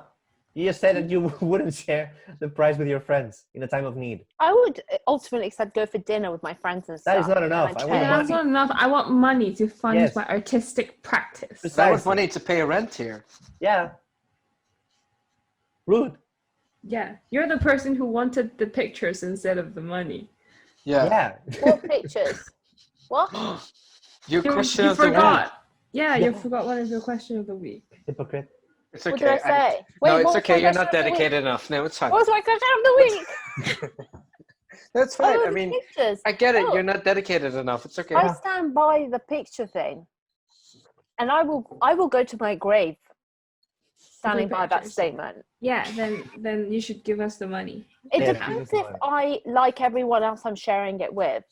You just said that you wouldn't share the prize with your friends in a time of need. I would ultimately accept go for dinner with my friends and stuff. That is not enough. and I I'd want share. Yeah, that's not enough. I want money to fund Yes. my artistic practice. Precisely. That was money to pay rent here. Yeah. Rude. Yeah. You're the person who wanted the pictures instead of the money. Yeah. Yeah. What pictures? What? Your question You of the forgot. week. Yeah, you forgot one of your question of the week. Hypocrite. It's What okay. did I say? Wait, no, what it's was okay. my You're question not of the week? dedicated enough. No, it's fine. What was my question of the week? That's fine. Oh, I the mean, pictures. I get it. Oh. You're not dedicated enough. It's okay. I stand by the picture thing, and I will go to my grave standing by that pictures. statement. Yeah, then you should give us the money. It Yeah, depends give if us the I like everyone else I'm sharing it with.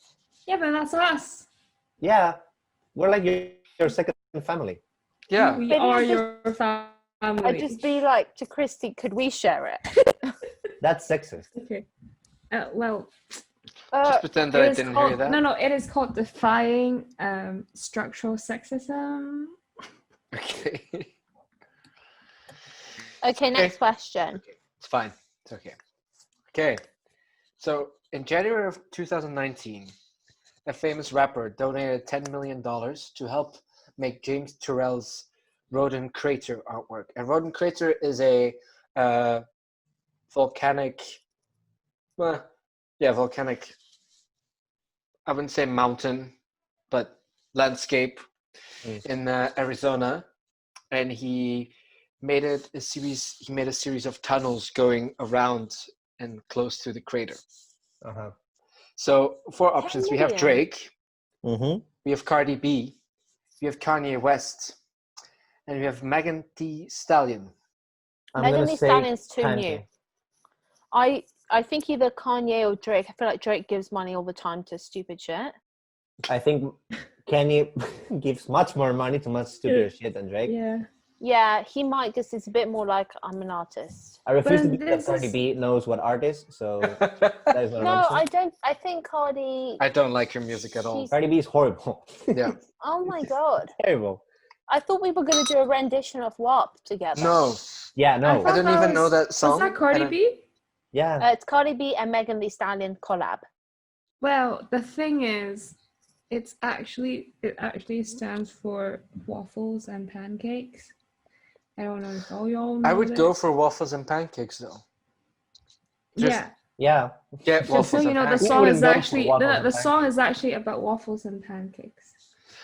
Yeah, but that's us. Yeah. We're like your second family. Yeah. We Maybe are I your family. I'd just be like to Christy, could we share it? That's sexist. Okay. Well, Just pretend that it I is didn't called, hear that. No, it is called defying structural sexism. Okay. Okay, next question. It's fine. It's okay. Okay. So in January of 2019, a famous rapper donated $10 million to help make James Turrell's Rodent Crater artwork. And Rodent Crater is a volcanic, volcanic, I wouldn't say mountain, but landscape in Arizona. And he made it a series. He made a series of tunnels going around and close to the crater. Uh-huh. So 4 options: we have million. Drake, Mm-hmm. we have Cardi B, we have Kanye West, and we have Megan Thee Stallion. Megan Thee Stallion's too Kanye. new. I think either Kanye or Drake. I feel like Drake gives money all the time to stupid shit. I think Kanye gives much more money to much stupider shit than Drake. Yeah. Yeah, he might because it's a bit more like I'm an artist. I refuse to But believe that this Cardi is- B knows what art is, so that is not an No, option. I don't. I think Cardi. I don't like her music at all. She's- Cardi B is horrible. Yeah. Oh my god! Terrible. I thought we were gonna do a rendition of WAP together. No, Yeah, no. I don't even know that Was song. that Cardi and B? Yeah. It's Cardi B and Megan Thee Stallion collab. Well, the thing is, it actually stands for waffles and pancakes. I don't know if all y'all know I would go this. for waffles and pancakes though. Just Yeah. Yeah. Get So waffles you and know the pancakes. song wouldn't is go for actually waffles the and song is actually about waffles and pancakes.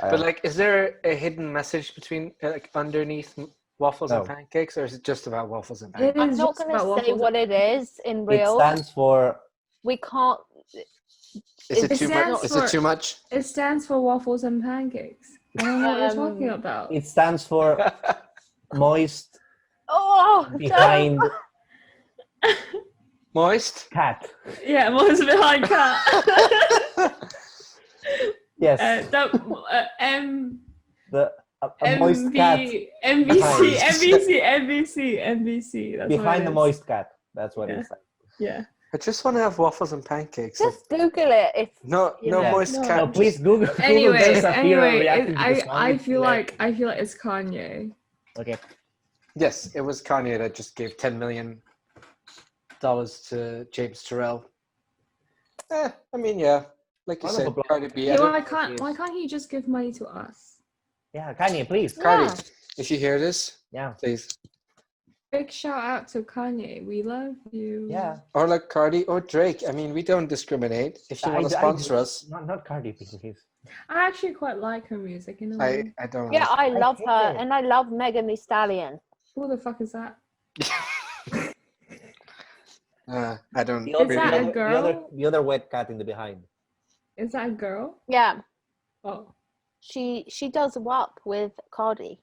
But like, is there a hidden message between like underneath waffles and No. pancakes, or is it just about waffles and It pancakes? I'm is not just gonna about say waffles what it is in It real. stands for We can't. Is it it too stands much? Is it for- too much? It stands for waffles and pancakes. I don't know what you're talking Um, about. it stands for moist Oh, behind Moist. cat. Yeah, what's behind cat? Yes. M A moist cat MVC. That's behind the what it is. moist cat. That's what Yeah. it's like. Yeah. I just want to have waffles and pancakes. Just Google it. If No, you no know. moist No. cat. No, please Google. Google Anyway, Del Safiro reacting to the song. I It's feel hilarious. like it's Kanye. Okay. Yes, it was Kanye that just gave $10 million to James Turrell. I mean, yeah, like you Round of said, applause. Cardi B. Yeah, I don't why know if can't he's- why can't he just give money to us? Yeah, Kanye, please. Cardi, Yeah. if you hear this, Yeah. please. Big shout out to Kanye. We love you. Yeah. Or like Cardi or Drake. I mean, we don't discriminate. If you want to sponsor us, Not Cardi, please. I actually quite like her music in a way. I don't. Yeah, I love hate her, it. and I love Megan Thee Stallion. Who the fuck is that? I don't. The other, Is that the a other- girl? The other wet cat in the behind. Is that a girl? Yeah, Oh, she does WAP with Cardi.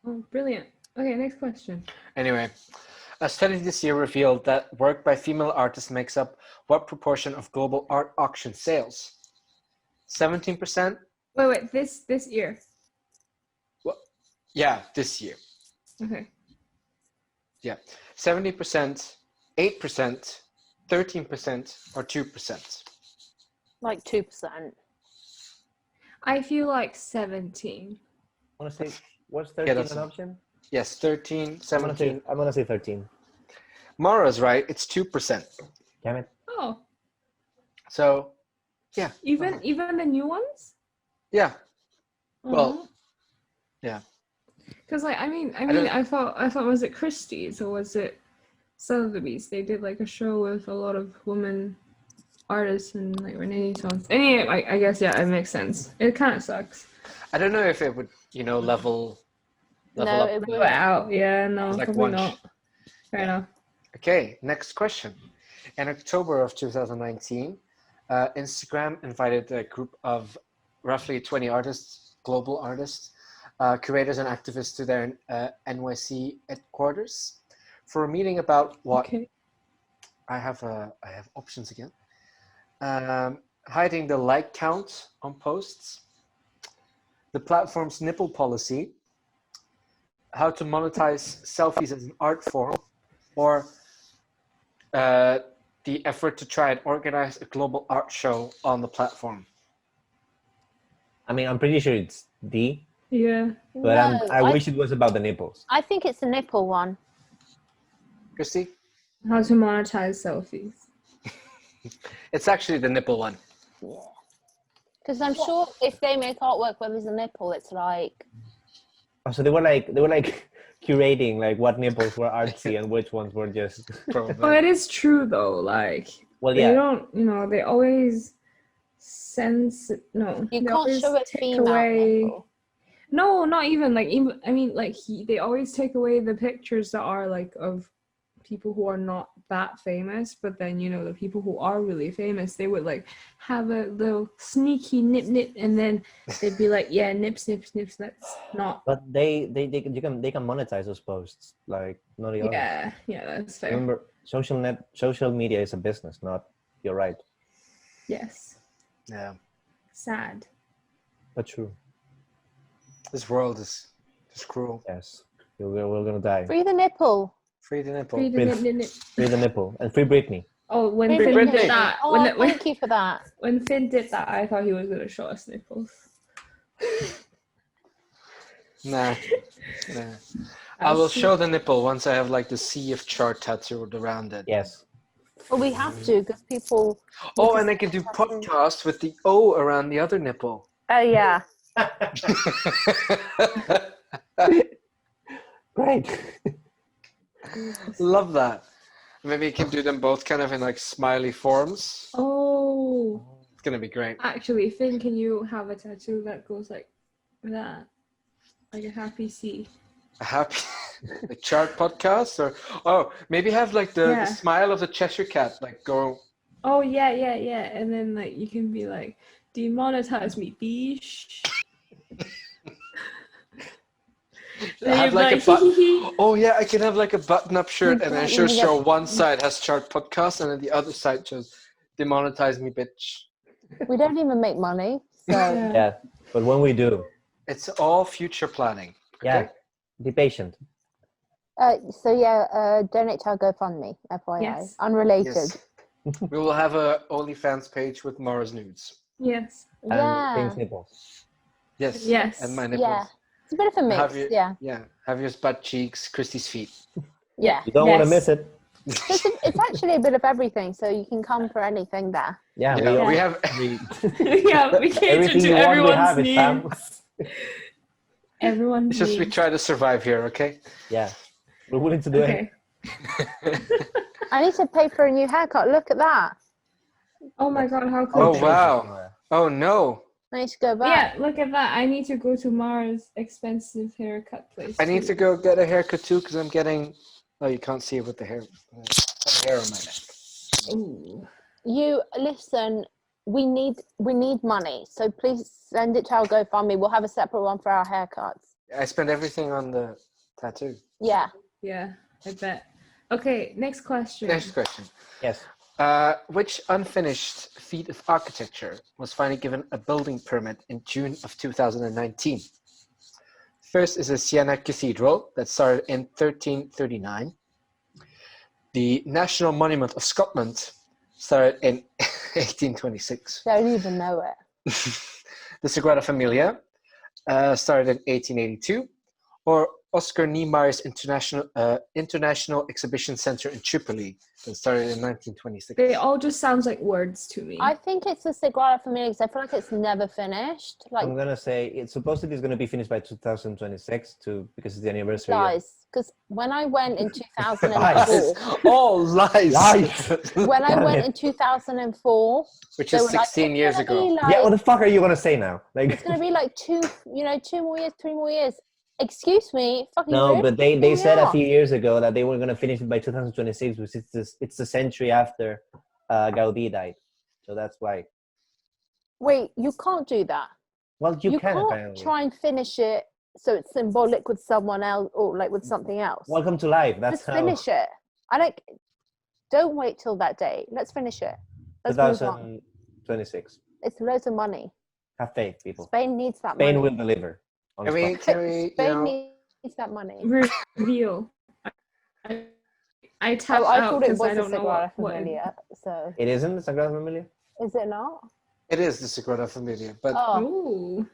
oh, brilliant. Okay, next question. Anyway, a study this year revealed that work by female artists makes up what proportion of global art auction sales? 17%? Wait, this year. Yeah, this year. Okay. Yeah. 70%, 8%, 13%, or 2%? Like 2%. I feel like 17. I want to say, what's Yeah, 13 that's- an option? Yes, 13, 17. I'm gonna say 13. Mara's right. It's 2%. Damn it. Oh, So, yeah. even the new ones? Yeah. Well, Oh. yeah. Because like I mean don't- I thought was it Christie's or was it Sotheby's? They did like a show with a lot of women artists and like Renaissance. Anyway, I guess yeah, it makes sense. It kind of sucks. I don't know if it would, level No, up. it Put it wouldn't. out, yeah, no, Like probably one not. Fair enough. Okay, next question. In October of 2019, Instagram invited a group of roughly 20 artists, global artists, curators and activists to their NYC headquarters for a meeting about what Okay. I have options again. Hiding the like count on posts, the platform's nipple policy, how to monetize selfies as an art form, or the effort to try and organize a global art show on the platform. I mean, I'm pretty sure it's D, Yeah. but No, I wish it was about the nipples. I think it's the nipple one. Christy? How to monetize selfies. It's actually the nipple one. Yeah. Because I'm sure if they make artwork where there's a nipple, it's like, Oh, so they were like curating like what nipples were artsy and which ones were just. Well, Probably. it is true though. Like Well, they yeah. don't, they always no. you they can't always show a take female away. nipple. No, not even like even. I mean, like they always take away the pictures that are like of people who are not that famous, but then the people who are really famous, they would like have a little sneaky nip, and then they'd be like, yeah, nips. That's not. But you can monetize those posts like not the others. Yeah, that's fair. Remember, social media is a business, not. You're right, Yes, Yeah. sad. but true. This world is just cruel. Yes, we're gonna die. Free the nipple. Free the nipple. Free the nip. Free the nipple and free Britney. Oh, when Free Finn Britney. did that, Oh, when thank you for that. when Finn did that, I thought he was gonna show us nipples. Nah. I will show the nipple once I have like the sea of chart tattooed around it. Yes. Well, we have to because people. Oh, and I can do podcast with the O around the other nipple. Oh yeah. Great. Love that. Maybe you can do them both kind of in like smiley forms. Oh, It's gonna be great. actually, Finn, can you have a tattoo that goes like that, like a happy C? A happy like chart podcast, or maybe have like the Yeah. smile of the Cheshire Cat, like go. Oh yeah, and then like you can be like, demonetize me, bish. Have like a Oh yeah, I can have like a button-up shirt, and then Like, just yeah. show one side has chart podcast, and then the other side shows demonetize me, bitch. We don't even make money, so Yeah, but when we do, It's all future planning. yeah, Okay? be patient. donate to our GoFundMe, FYI. Yes. Unrelated. Yes. We will have a OnlyFans page with Mara's nudes. Yes. And Yeah. Pink's nipples. Yes. Yes. And my nipples. Yeah. It's a bit of a mix. Yeah. Yeah. Javi's butt cheeks, Christy's feet. Yeah. You don't want to Yes. miss it. It's actually a bit of everything, so you can come for anything there. Yeah, Yeah, we have. Yeah, we cater everything to you want, we everyone's have it, fam. needs. Everyone's It's just we needs. try to survive here, okay? Yeah, we're willing to do it. Okay. I need to pay for a new haircut. Look at that. Oh my god, how cool. Oh wow! Oh no! I need to go Yeah, back. look at that. I need to go to Mara's expensive haircut place. I need too. to go get a haircut too because I'm getting. Oh, you can't see it with the hair. Hair on my neck. Ooh. You listen. We need money, so please send it to our GoFundMe. We'll have a separate one for our haircuts. I spent everything on the tattoo. Yeah. Yeah, I bet. Okay, next question. Next question. Yes. Which unfinished feat of architecture was finally given a building permit in June of 2019? First is the Siena Cathedral that started in 1339. The National Monument of Scotland started in 1826. Don't even know it. The Sagrada Familia started in 1882. Or Oscar Niemeyer's International Exhibition Center in Tripoli that started in 1926. They all just sounds like words to me. I think it's the Sagrada Familia because I feel like it's never finished. Like I'm gonna say it's supposedly it's gonna be finished by 2026 because it's the anniversary. lies. Because when I went in Lies. 2004, All lies. Lies. when I Damn went it. in 2004, Which they is were like, 16 "It's years gonna ago. be like- Yeah, what the fuck are you gonna say now? Like it's gonna be like 2 more years, 3 more years. Excuse me, fucking no, rude. but they Here we said a are. few years ago that they were gonna finish it by 2026, which it's the century after Gaudi died. So that's why. Wait, you can't do that. Well, you can can't apparently. try and finish it so it's symbolic with someone else or like with something else. Welcome to life. That's Just finish it. Don't wait till that day. Let's finish it. Let's move on. 2026. It's loads of money. Have faith, people. Spain needs that Spain money. will deliver. On Can the we, spot. can we, Spain needs that money. Reveal. I tapped I out thought it because was I the don't know Sagrada what Familia. So It isn't the Sagrada Familia? is it not? it is the Sagrada Familia, but Oh, Ooh,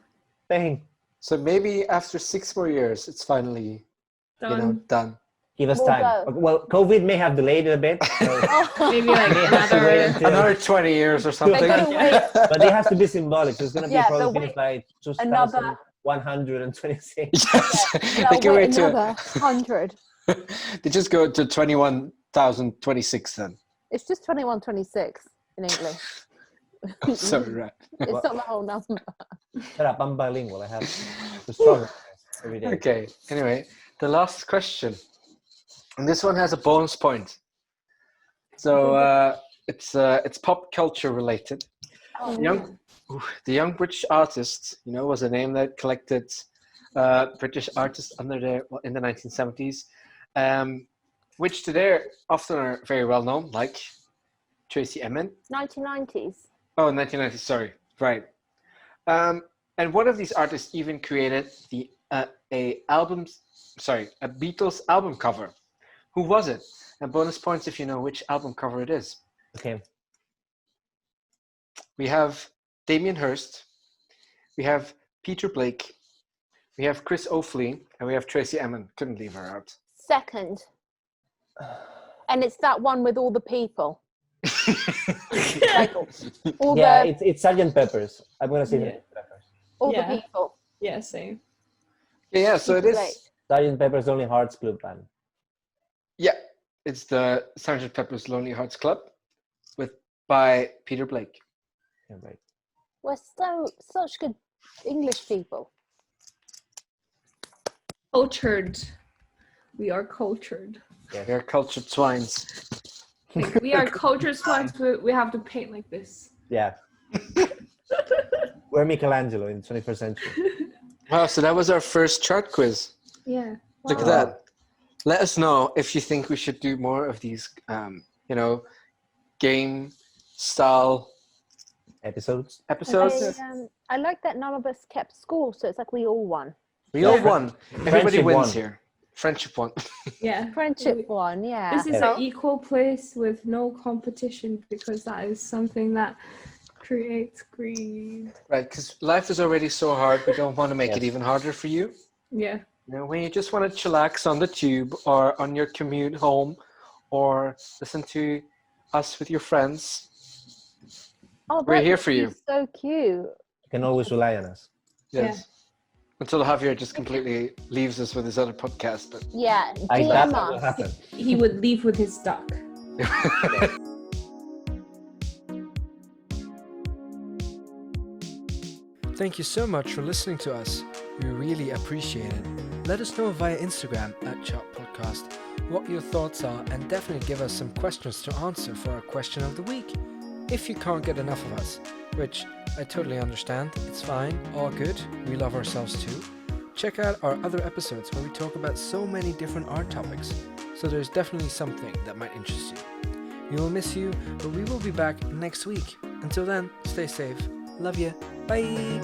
Spain. so maybe after 6 more years, it's finally, done. done. Give us We'll time. go. Okay, well, COVID may have delayed it a bit, so Maybe like They have to wait another. until- Another 20 years or they're something. gonna wait but it has to be symbolic. So it's gonna be Yeah, probably they'll finished by another- 2126. Yes, they'll they can wait wait to. another 100. They just go to 21,026 then. It's just 2126 in English. Sorry, right. It's not the whole number. Shut up, I'm bilingual. I have to struggle every day. Okay. Anyway, the last question, and this one has a bonus point. So it's pop culture related. Oh, The young British artist, was a name that collected British artists in the 1970s, which today often are very well known, like Tracy Emin. 1990s. Oh, 1990s. Sorry, right. And one of these artists even created a Beatles album cover. Who was it? And bonus points if you know which album cover it is. Okay. We have Damien Hirst, we have Peter Blake, we have Chris O'Flynn, and we have Tracy Emin. Couldn't leave her out. Second. And it's that one with all the people. Like, all Yeah, the it's Sgt. Pepper's. I'm gonna say Yeah. Sgt. Pepper's. all Yeah. the people. Yeah, same. Yeah, so it Peter is. Blake. Sgt. Pepper's Lonely Hearts Club Band. Yeah, it's the Sgt. Pepper's Lonely Hearts Club by Peter Blake. Yeah, right. We're such good English people. Cultured. We are cultured. They're cultured swines. Like, we are cultured swines, but we have to paint like this. Yeah. We're Michelangelo in the 21st century. Wow, so that was our first chart quiz. Yeah. Look at that. Let us know if you think we should do more of these, game style Episodes. episodes. I like that none of us kept score, so it's like we all won. We all won. Everybody Friendship wins won. here. Friendship one. Yeah. Friendship one, yeah. This is an equal place with no competition, because that is something that creates greed. Right, because life is already so hard. We don't want to make it Yes. even harder for you. Yeah. You know, when you just want to chillax on the tube or on your commute home or listen to us with your friends, Oh, we're that here would for be you. So cute. You can always rely on us. Yes. Until Javier just completely leaves us with his other podcast. But Yeah, I DM doubt that will us. happen. He would leave with his duck. Thank you so much for listening to us. We really appreciate it. Let us know via Instagram @ChopPodcast what your thoughts are, and definitely give us some questions to answer for our question of the week. If you can't get enough of us, which I totally understand, it's fine, all good, we love ourselves too. Check out our other episodes where we talk about so many different art topics, so there's definitely something that might interest you. We will miss you, but we will be back next week. Until then, stay safe. Love you. Bye.